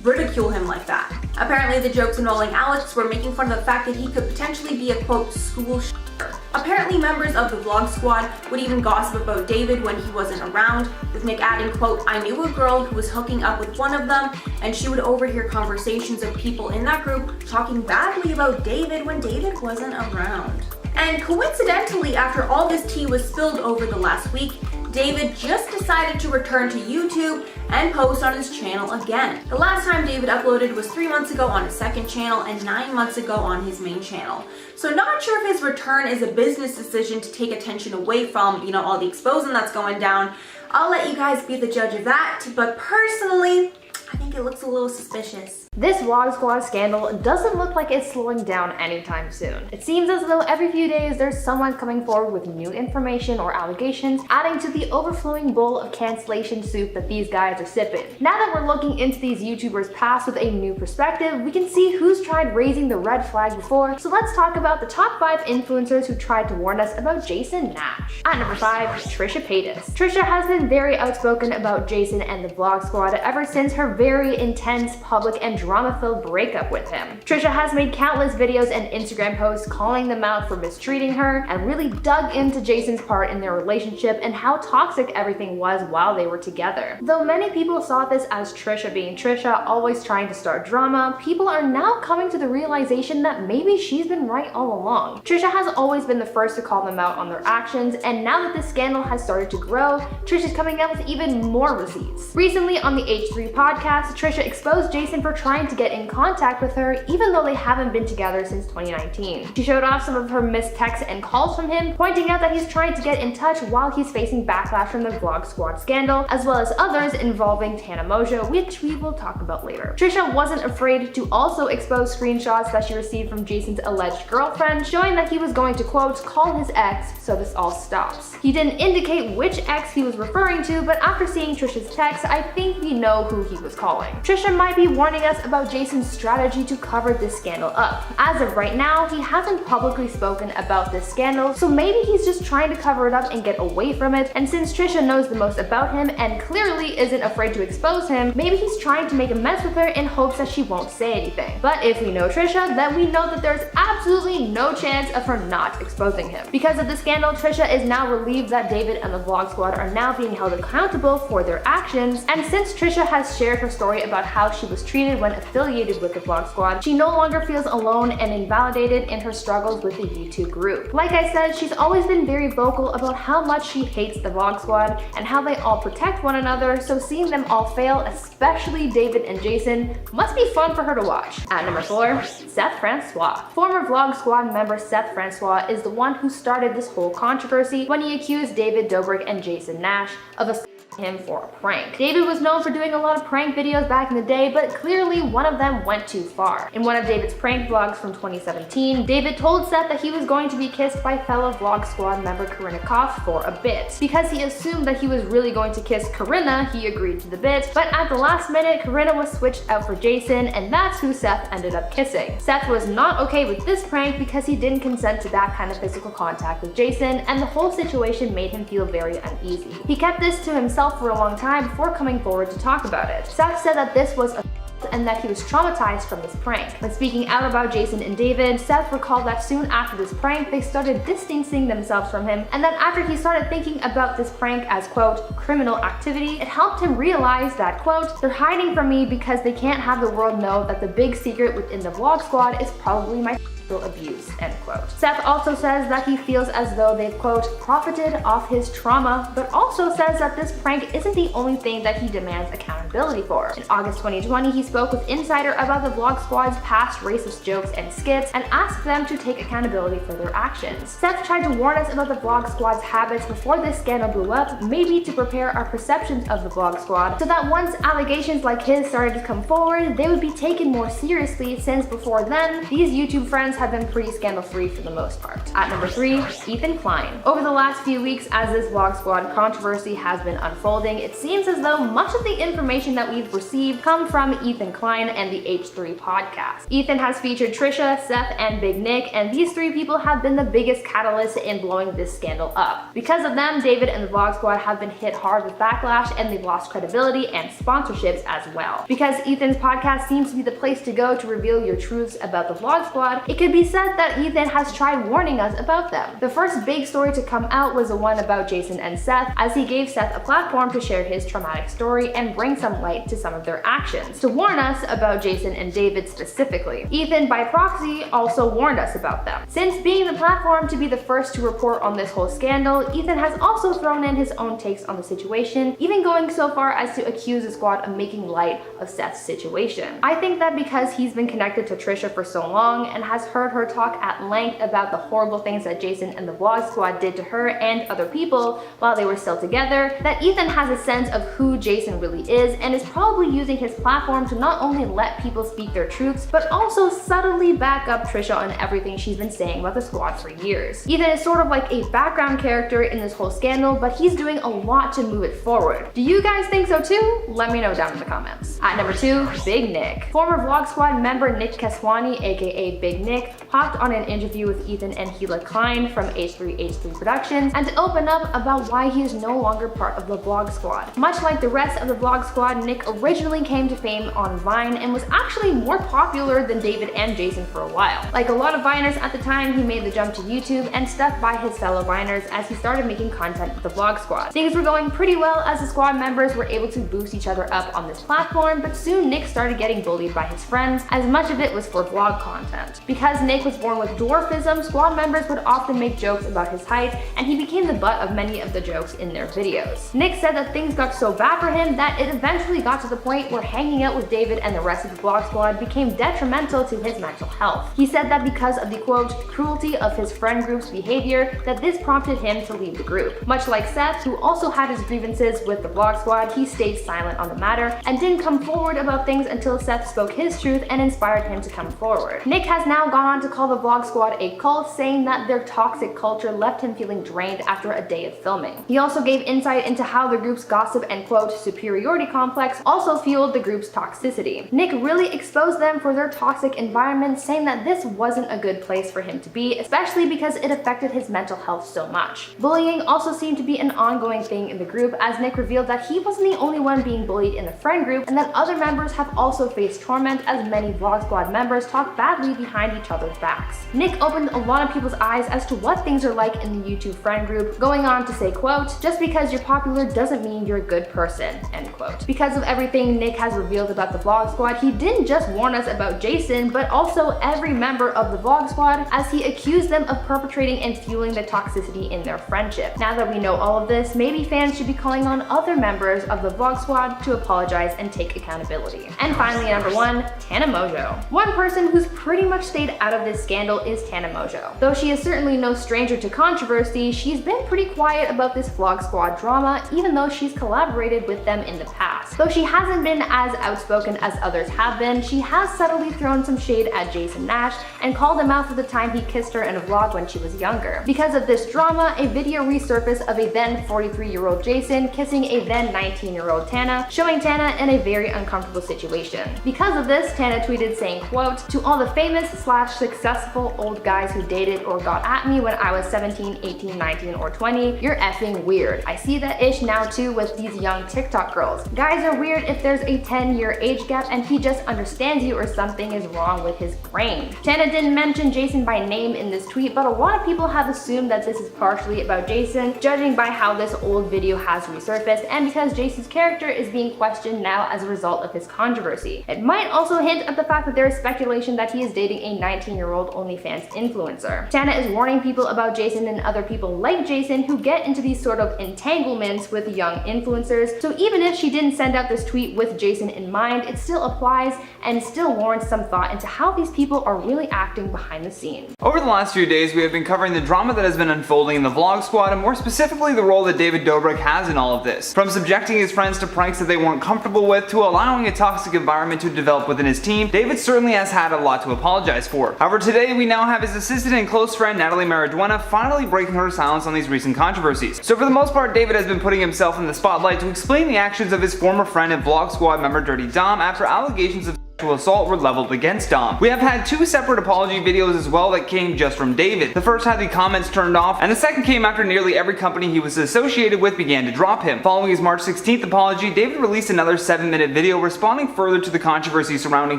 ridicule him like that. Apparently the jokes involving Alex were making fun of the fact that he could potentially be a quote school shooter. Apparently members of the vlog squad would even gossip about David when he wasn't around, with Nick adding quote, "I knew a girl who was hooking up with one of them and she would overhear conversations of people in that group talking badly about David when David wasn't around." And coincidentally, after all this tea was spilled over the last week, David just decided to return to YouTube and post on his channel again. The last time David uploaded was 3 months ago on his second channel and 9 months ago on his main channel. So not sure if his return is a business decision to take attention away from, all the exposing that's going down. I'll let you guys be the judge of that, but personally, I think it looks a little suspicious. This Vlog Squad scandal doesn't look like it's slowing down anytime soon. It seems as though every few days there's someone coming forward with new information or allegations, adding to the overflowing bowl of cancellation soup that these guys are sipping. Now that we're looking into these YouTubers' past with a new perspective, we can see who's tried raising the red flag before, so let's talk about the top 5 influencers who tried to warn us about Jason Nash. At number 5, Trisha Paytas. Trisha has been very outspoken about Jason and the Vlog Squad ever since her very intense, public, and drama-filled breakup with him. Trisha has made countless videos and Instagram posts calling them out for mistreating her and really dug into Jason's part in their relationship and how toxic everything was while they were together. Though many people saw this as Trisha being Trisha, always trying to start drama, people are now coming to the realization that maybe she's been right all along. Trisha has always been the first to call them out on their actions, and now that this scandal has started to grow, Trisha's coming out with even more receipts. Recently on the H3 podcast, Trisha exposed Jason for trying to get in contact with her even though they haven't been together since 2019. She showed off some of her missed texts and calls from him, pointing out that he's trying to get in touch while he's facing backlash from the Vlog Squad scandal, as well as others involving Tana Mojo, which we will talk about later. Trisha wasn't afraid to also expose screenshots that she received from Jason's alleged girlfriend, showing that he was going to quote, call his ex so this all stops. He didn't indicate which ex he was referring to, but after seeing Trisha's text, I think we know who he was calling. Trisha might be warning us about Jason's strategy to cover this scandal up. As of right now, he hasn't publicly spoken about this scandal, so maybe he's just trying to cover it up and get away from it, and since Trisha knows the most about him and clearly isn't afraid to expose him, maybe he's trying to make a mess with her in hopes that she won't say anything. But if we know Trisha, then we know that there's absolutely no chance of her not exposing him. Because of the scandal, Trisha is now relieved that David and the Vlog Squad are now being held accountable for their actions, and since Trisha has shared her story about how she was treated when affiliated with the Vlog Squad, she no longer feels alone and invalidated in her struggles with the YouTube group. Like I said, she's always been very vocal about how much she hates the Vlog Squad and how they all protect one another, so seeing them all fail, especially David and Jason, must be fun for her to watch. At number 4, Seth Francois. Former Vlog Squad member Seth Francois is the one who started this whole controversy when he accused David Dobrik and Jason Nash of assaulting him for a prank. David was known for doing a lot of prank videos back in the day, but clearly one of them went too far. In one of David's prank vlogs from 2017, David told Seth that he was going to be kissed by fellow Vlog Squad member Corinna Koff for a bit. Because he assumed that he was really going to kiss Corinna, he agreed to the bit, but at the last minute, Corinna was switched out for Jason, and that's who Seth ended up kissing. Seth was not okay with this prank because he didn't consent to that kind of physical contact with Jason, and the whole situation made him feel very uneasy. He kept this to himself for a long time before coming forward to talk about it. Seth said that this was a and that he was traumatized from this prank. When speaking out about Jason and David, Seth recalled that soon after this prank, they started distancing themselves from him, and that after he started thinking about this prank as, quote, criminal activity, it helped him realize that, quote, they're hiding from me because they can't have the world know that the big secret within the Vlog Squad is probably my abuse, end quote. Seth also says that he feels as though they've, quote, profited off his trauma, but also says that this prank isn't the only thing that he demands accountability for. In August 2020, he spoke with Insider about the Vlog Squad's past racist jokes and skits and asked them to take accountability for their actions. Seth tried to warn us about the Vlog Squad's habits before this scandal blew up, maybe to prepare our perceptions of the Vlog Squad, so that once allegations like his started to come forward, they would be taken more seriously, since before then, these YouTube friends members have been pretty scandal-free for the most part. At number 3, Ethan Klein. Over the last few weeks, as this Vlog Squad controversy has been unfolding, it seems as though much of the information that we've received come from Ethan Klein and the H3 podcast. Ethan has featured Trisha, Seth, and Big Nick, and these three people have been the biggest catalyst in blowing this scandal up. Because of them, David and the Vlog Squad have been hit hard with backlash, and they've lost credibility and sponsorships as well. Because Ethan's podcast seems to be the place to go to reveal your truths about the Vlog Squad, it could be said that Ethan has tried warning us about them. The first big story to come out was the one about Jason and Seth, as he gave Seth a platform to share his traumatic story and bring some light to some of their actions, to warn us about Jason and David specifically. Ethan, by proxy, also warned us about them. Since being the platform to be the first to report on this whole scandal, Ethan has also thrown in his own takes on the situation, even going so far as to accuse the squad of making light of Seth's situation. I think that because he's been connected to Trisha for so long and has heard her talk at length about the horrible things that Jason and the Vlog Squad did to her and other people while they were still together, that Ethan has a sense of who Jason really is and is probably using his platform to not only let people speak their truths, but also subtly back up Trisha on everything she's been saying about the squad for years. Ethan is sort of like a background character in this whole scandal, but he's doing a lot to move it forward. Do you guys think so too? Let me know down in the comments. At number 2, Big Nick. Former Vlog Squad member Nick Keswani, aka Big Nick, hopped on an interview with Ethan and Hila Klein from H3 Productions and to open up about why he is no longer part of the Vlog Squad. Much like the rest of the Vlog Squad, Nick originally came to fame on Vine and was actually more popular than David and Jason for a while. Like a lot of Viners at the time, he made the jump to YouTube and stuck by his fellow Viners as he started making content with the Vlog Squad. Things were going pretty well as the squad members were able to boost each other up on this platform, but soon Nick started getting bullied by his friends, as much of it was for vlog content. Because Nick was born with dwarfism, squad members would often make jokes about his height, and he became the butt of many of the jokes in their videos. Nick said that things got so bad for him that it eventually got to the point where hanging out with David and the rest of the Vlog Squad became detrimental to his mental health. He said that because of the quote, cruelty of his friend group's behavior, that this prompted him to leave the group. Much like Seth, who also had his grievances with the Vlog Squad, he stayed silent on the matter and didn't come forward about things until Seth spoke his truth and inspired him to come forward. Nick has now gone on to call the Vlog Squad a cult, saying that their toxic culture left him feeling drained after a day of filming. He also gave insight into how the group's gossip and quote, superiority complex also fueled the group's toxicity. Nick really exposed them for their toxic environment, saying that this wasn't a good place for him to be, especially because it affected his mental health so much. Bullying also seemed to be an ongoing thing in the group, as Nick revealed that he wasn't the only one being bullied in the friend group and that other members have also faced torment, as many Vlog Squad members talk badly behind each other's backs. Nick opened a lot of people's eyes as to what things are like in the YouTube friend group, going on to say, quote, just because you're popular doesn't mean you're a good person, end quote. Because of everything Nick has revealed about the Vlog Squad, he didn't just warn us about Jason, but also every member of the Vlog Squad, as he accused them of perpetrating and fueling the toxicity in their friendship. Now that we know all of this, maybe fans should be calling on other members of the Vlog Squad to apologize and take accountability. And finally, number 1, Tana Mongeau. One person who's pretty much stayed out of this scandal is Tana Mongeau. Though she is certainly no stranger to controversy, she's been pretty quiet about this Vlog Squad drama, even though she's collaborated with them in the past. Though she hasn't been as outspoken as others have been, she has subtly thrown some shade at Jason Nash and called him out for the time he kissed her in a vlog when she was younger. Because of this drama, a video resurfaced of a then 43-year-old Jason kissing a then 19-year-old Tana, showing Tana in a very uncomfortable situation. Because of this, Tana tweeted saying, quote, to all the famous / successful old guys who dated or got at me when I was 17, 18, 19, or 20, you're effing weird. I see that ish now too with these young TikTok girls. Guys are weird if there's a 10-year age gap and he just understands you or something is wrong with his brain. Tana didn't mention Jason by name in this tweet, but a lot of people have assumed that this is partially about Jason, judging by how this old video has resurfaced and because Jason's character is being questioned now as a result of his controversy. It might also hint at the fact that there is speculation that he is dating a 19-year-old OnlyFans influencer. Tana is warning people about Jason and other people like Jason who get into these sort of entanglements with young influencers, so even if she didn't send out this tweet with Jason in mind, it still applies and still warrants some thought into how these people are really acting behind the scenes. Over the last few days, we have been covering the drama that has been unfolding in the Vlog Squad, and more specifically the role that David Dobrik has in all of this. From subjecting his friends to pranks that they weren't comfortable with, to allowing a toxic environment to develop within his team, David certainly has had a lot to apologize for. work. However, today we now have his assistant and close friend Natalie Noel finally breaking her silence on these recent controversies. So for the most part, David has been putting himself in the spotlight to explain the actions of his former friend and Vlog Squad member Dirty Dom after allegations of sexual assault were leveled against Dom. We have had 2 separate apology videos as well that came just from David. The first had the comments turned off, and the second came after nearly every company he was associated with began to drop him. Following his March 16th apology, David released another 7-minute video responding further to the controversy surrounding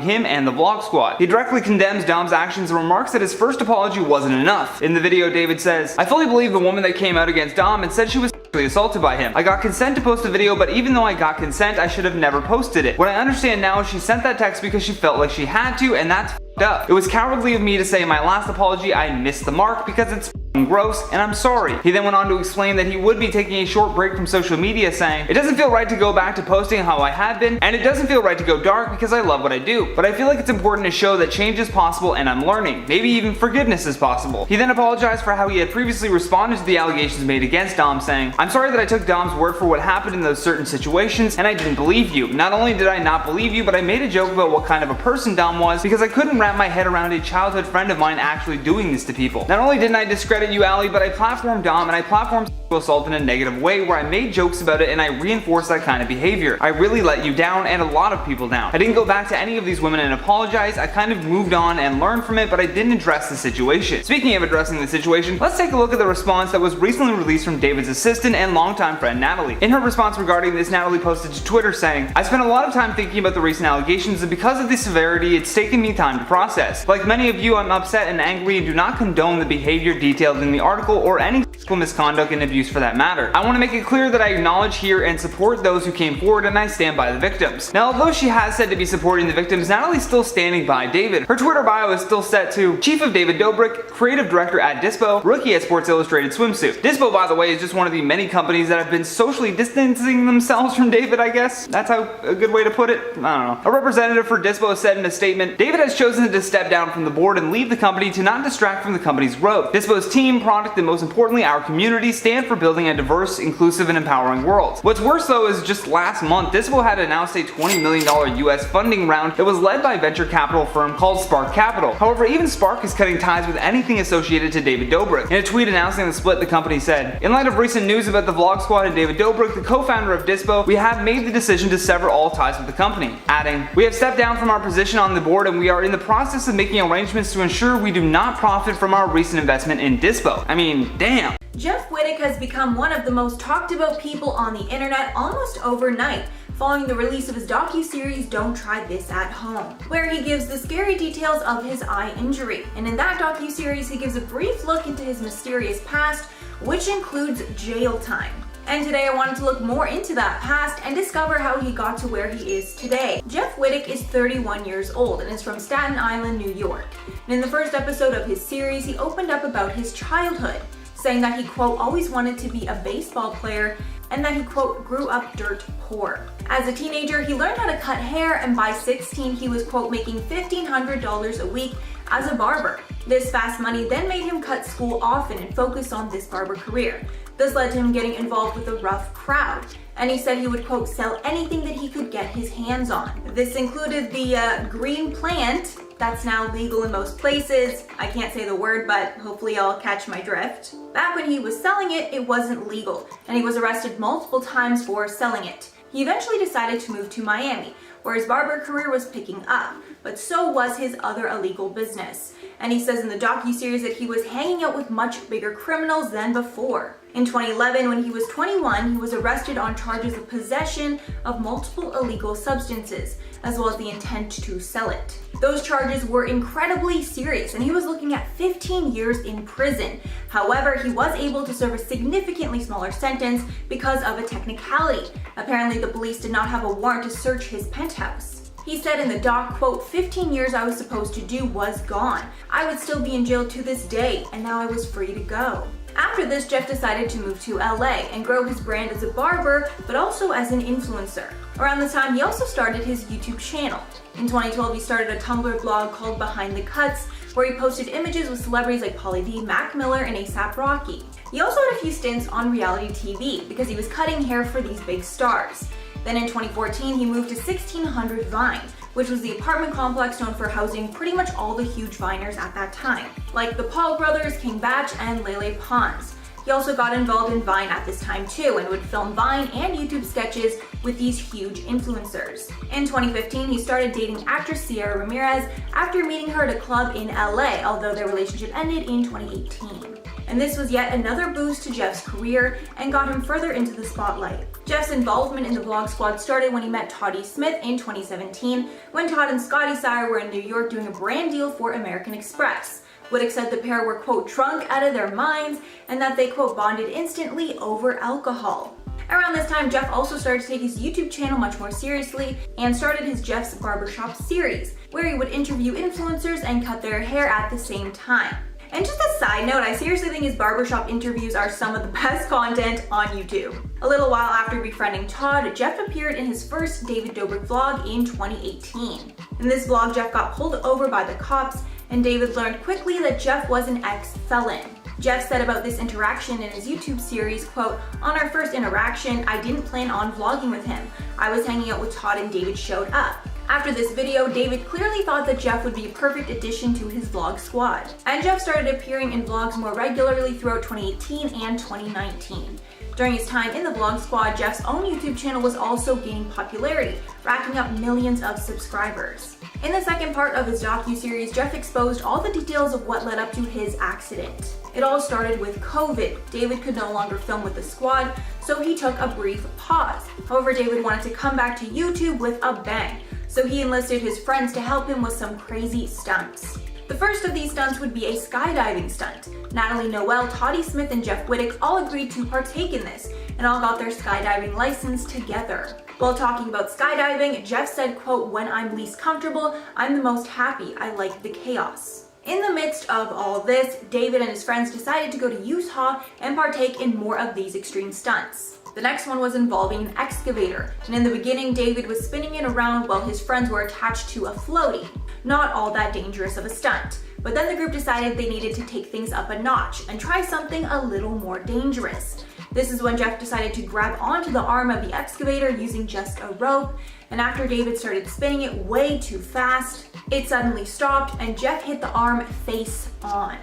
him and the Vlog Squad. He directly condemns Dom's actions and remarks that his first apology wasn't enough. In the video, David says, "I fully believe the woman that came out against Dom and said she was sexually assaulted by him. I got consent to post the video, but even though I got consent, I should have never posted it. What I understand now is she sent that text because she felt like she had to, and that's f***ed up. It was cowardly of me to say in my last apology I missed the mark because it's gross, and I'm sorry." He then went on to explain that he would be taking a short break from social media, saying, "It doesn't feel right to go back to posting how I had been, and it doesn't feel right to go dark because I love what I do. But I feel like it's important to show that change is possible and I'm learning. Maybe even forgiveness is possible." He then apologized for how he had previously responded to the allegations made against Dom, saying, "I'm sorry that I took Dom's word for what happened in those certain situations, and I didn't believe you. Not only did I not believe you, but I made a joke about what kind of a person Dom was because I couldn't wrap my head around a childhood friend of mine actually doing this to people. Not only didn't I discredit you, Allie, but I platformed Dom and I platformed sexual assault in a negative way where I made jokes about it and I reinforced that kind of behavior. I really let you down and a lot of people down. I didn't go back to any of these women and apologize. I kind of moved on and learned from it, but I didn't address the situation." Speaking of addressing the situation, let's take a look at the response that was recently released from David's assistant and longtime friend Natalie. In her response regarding this, Natalie posted to Twitter saying, "I spent a lot of time thinking about the recent allegations, and because of the severity, it's taken me time to process. Like many of you, I'm upset and angry and do not condone the behavior detailed in the article or any sexual misconduct and abuse for that matter. I want to make it clear that I acknowledge, hear, and support those who came forward, and I stand by the victims." Now, although she has said to be supporting the victims, Natalie's still standing by David. Her Twitter bio is still set to Chief of David Dobrick, Creative Director at Dispo, Rookie at Sports Illustrated Swimsuit. Dispo, by the way, is just one of the many companies that have been socially distancing themselves from David, I guess. That's how a good way to put it. I don't know. A representative for Dispo said in a statement, "David has chosen to step down from the board and leave the company to not distract from the company's growth. Dispo's team, product, and most importantly, our community stand for building a diverse, inclusive, and empowering world." What's worse though is just last month, Dispo had announced a $20 million US funding round that was led by venture capital firm called Spark Capital. However, even Spark is cutting ties with anything associated to David Dobrik. In a tweet announcing the split, the company said, "In light of recent news about the Vlog Squad and David Dobrik, the co-founder of Dispo, we have made the decision to sever all ties with the company," adding, "We have stepped down from our position on the board and we are in the process of making arrangements to ensure we do not profit from our recent investment in Dispo." I mean, damn. Jeff Wittek has become one of the most talked about people on the internet almost overnight, following the release of his docu-series Don't Try This at Home, where he gives the scary details of his eye injury. And in that docu-series, he gives a brief look into his mysterious past, which includes jail time. And today I wanted to look more into that past and discover how he got to where he is today. Jeff Wittek is 31 years old and is from Staten Island, New York. And in the first episode of his series, he opened up about his childhood, saying that he, quote, always wanted to be a baseball player and that he, quote, grew up dirt poor. As a teenager, he learned how to cut hair, and by 16, he was, quote, making $1,500 a week as a barber. This fast money then made him cut school often and focus on this barber career. This led to him getting involved with a rough crowd, and he said he would, quote, sell anything that he could get his hands on. This included the green plant that's now legal in most places. I can't say the word, but hopefully y'all catch my drift. Back when he was selling it, it wasn't legal, and he was arrested multiple times for selling it. He eventually decided to move to Miami, where his barber career was picking up, but so was his other illegal business. And he says in the docu-series that he was hanging out with much bigger criminals than before. In 2011, when he was 21, he was arrested on charges of possession of multiple illegal substances, as well as the intent to sell it. Those charges were incredibly serious, and he was looking at 15 years in prison. However, he was able to serve a significantly smaller sentence because of a technicality. Apparently, the police did not have a warrant to search his penthouse. He said in the doc, quote, 15 years I was supposed to do was gone. I would still be in jail to this day, and now I was free to go. After this, Jeff decided to move to LA and grow his brand as a barber, but also as an influencer. Around this time, he also started his YouTube channel. In 2012, he started a Tumblr blog called Behind the Cuts, where he posted images with celebrities like Pauly D, Mac Miller, and A$AP Rocky. He also had a few stints on reality TV because he was cutting hair for these big stars. Then in 2014, he moved to 1600 Vine, which was the apartment complex known for housing pretty much all the huge Viners at that time, like the Paul brothers, King Batch, and Lele Pons. He also got involved in Vine at this time too, and would film Vine and YouTube sketches with these huge influencers. In 2015, he started dating actress Sierra Ramirez after meeting her at a club in LA, although their relationship ended in 2018. And this was yet another boost to Jeff's career and got him further into the spotlight. Jeff's involvement in the Vlog Squad started when he met Toddy Smith in 2017, when Todd and Scotty Sire were in New York doing a brand deal for American Express. Wittek said the pair were, quote, drunk out of their minds, and that they, quote, bonded instantly over alcohol. Around this time, Jeff also started to take his YouTube channel much more seriously and started his Jeff's Barbershop series, where he would interview influencers and cut their hair at the same time. And just a side note, I seriously think his barbershop interviews are some of the best content on YouTube. A little while after befriending Todd, Jeff appeared in his first David Dobrik vlog in 2018. In this vlog, Jeff got pulled over by the cops, and David learned quickly that Jeff was an ex-felon. Jeff said about this interaction in his YouTube series, quote, "On our first interaction, I didn't plan on vlogging with him. I was hanging out with Todd and David showed up. After this video, David clearly thought that Jeff would be a perfect addition to his vlog squad." And Jeff started appearing in vlogs more regularly throughout 2018 and 2019. During his time in the Vlog Squad, Jeff's own YouTube channel was also gaining popularity, racking up millions of subscribers. In the second part of his docuseries, Jeff exposed all the details of what led up to his accident. It all started with COVID. David could no longer film with the squad, so he took a brief pause. However, David wanted to come back to YouTube with a bang, so he enlisted his friends to help him with some crazy stunts. The first of these stunts would be a skydiving stunt. Natalie Noel, Toddy Smith, and Jeff Wittek all agreed to partake in this, and all got their skydiving license together. While talking about skydiving, Jeff said, quote, "When I'm least comfortable, I'm the most happy. I like the chaos." In the midst of all this, David and his friends decided to go to Utah and partake in more of these extreme stunts. The next one was involving an excavator, and in the beginning, David was spinning it around while his friends were attached to a floaty. Not all that dangerous of a stunt, but then the group decided they needed to take things up a notch and try something a little more dangerous. This is when Jeff decided to grab onto the arm of the excavator using just a rope, and after David started spinning it way too fast, it suddenly stopped and Jeff hit the arm face on.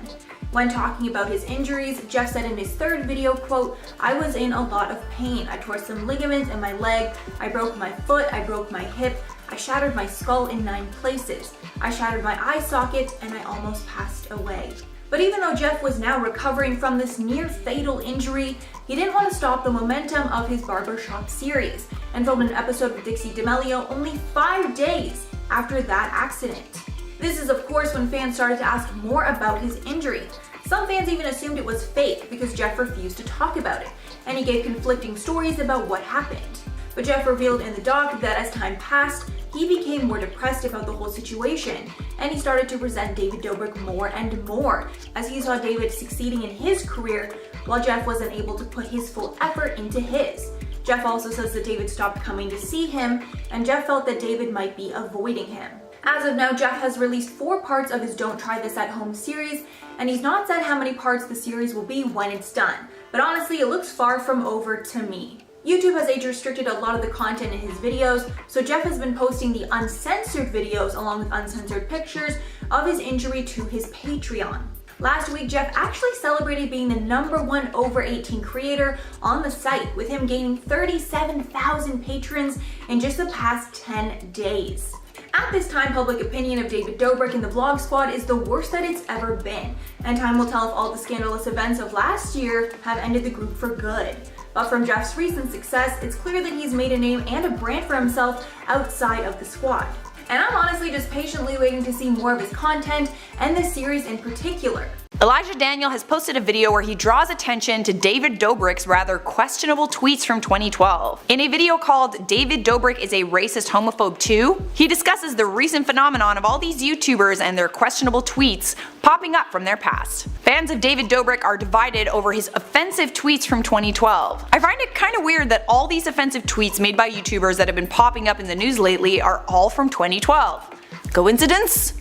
When talking about his injuries, Jeff said in his third video, quote, "I was in a lot of pain. I tore some ligaments in my leg, I broke my foot, I broke my hip, I shattered my skull in 9 places. I shattered my eye socket and I almost passed away." But even though Jeff was now recovering from this near fatal injury, he didn't want to stop the momentum of his barbershop series and filmed an episode with Dixie D'Amelio only 5 days after that accident. This is of course when fans started to ask more about his injury. Some fans even assumed it was fake because Jeff refused to talk about it, and he gave conflicting stories about what happened. But Jeff revealed in the doc that as time passed, he became more depressed about the whole situation, and he started to resent David Dobrik more and more, as he saw David succeeding in his career while Jeff wasn't able to put his full effort into his. Jeff also says that David stopped coming to see him, and Jeff felt that David might be avoiding him. As of now, Jeff has released 4 parts of his Don't Try This at Home series, and he's not said how many parts the series will be when it's done, but honestly, it looks far from over to me. YouTube has age restricted a lot of the content in his videos, so Jeff has been posting the uncensored videos along with uncensored pictures of his injury to his Patreon. Last week, Jeff actually celebrated being the #1 over 18 creator on the site, with him gaining 37,000 patrons in just the past 10 days. At this time, public opinion of David Dobrik and the Vlog Squad is the worst that it's ever been, and time will tell if all the scandalous events of last year have ended the group for good. But from Jeff's recent success, it's clear that he's made a name and a brand for himself outside of the squad. And I'm honestly just patiently waiting to see more of his content, and this series in particular. Elijah Daniel has posted a video where he draws attention to David Dobrik's rather questionable tweets from 2012. In a video called "David Dobrik is a Racist Homophobe Too?", he discusses the recent phenomenon of all these YouTubers and their questionable tweets popping up from their past. Fans of David Dobrik are divided over his offensive tweets from 2012. I find it kinda weird that all these offensive tweets made by YouTubers that have been popping up in the news lately are all from 2012. Coincidence?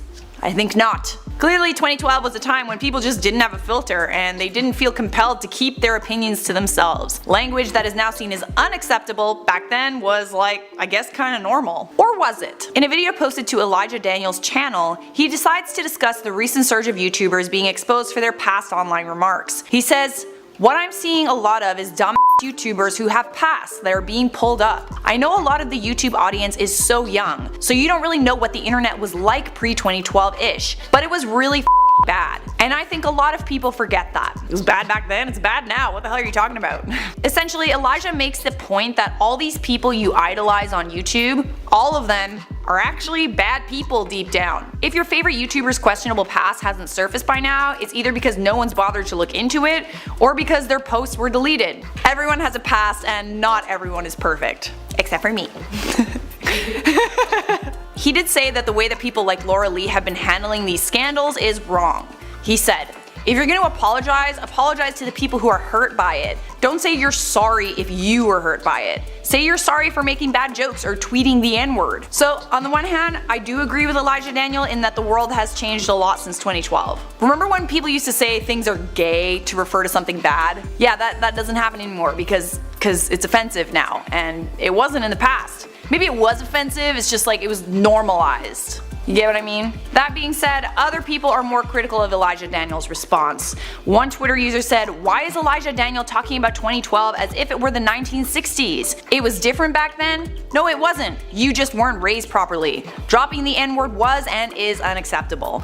I think not. Clearly 2012 was a time when people just didn't have a filter and they didn't feel compelled to keep their opinions to themselves. Language that is now seen as unacceptable back then was like, I guess, kinda normal. Or was it? In a video posted to Elijah Daniel's channel, he decides to discuss the recent surge of YouTubers being exposed for their past online remarks. He says, "What I'm seeing a lot of is dumb YouTubers who have pasts that are being pulled up. I know a lot of the YouTube audience is so young, so you don't really know what the internet was like pre-2012-ish, but it was really bad. And I think a lot of people forget that. It was bad back then, it's bad now, what the hell are you talking about?" Essentially, Elijah makes the point that all these people you idolize on YouTube, all of them are actually bad people deep down. If your favorite YouTuber's questionable past hasn't surfaced by now, it's either because no one's bothered to look into it, or because their posts were deleted. Everyone has a past and not everyone is perfect. Except for me. He did say that the way that people like Laura Lee have been handling these scandals is wrong. He said, "If you're going to apologize, apologize to the people who are hurt by it. Don't say you're sorry if you were hurt by it. Say you're sorry for making bad jokes or tweeting the N-word." So on the one hand, I do agree with Elijah Daniel in that the world has changed a lot since 2012. Remember when people used to say things are gay to refer to something bad? Yeah, that doesn't happen anymore because it's offensive now, and it wasn't in the past. Maybe it was offensive, it's just like it was normalized. You get what I mean? That being said, other people are more critical of Elijah Daniel's response. One Twitter user said, "Why is Elijah Daniel talking about 2012 as if it were the 1960s? It was different back then? No, it wasn't. You just weren't raised properly. Dropping the N-word was and is unacceptable."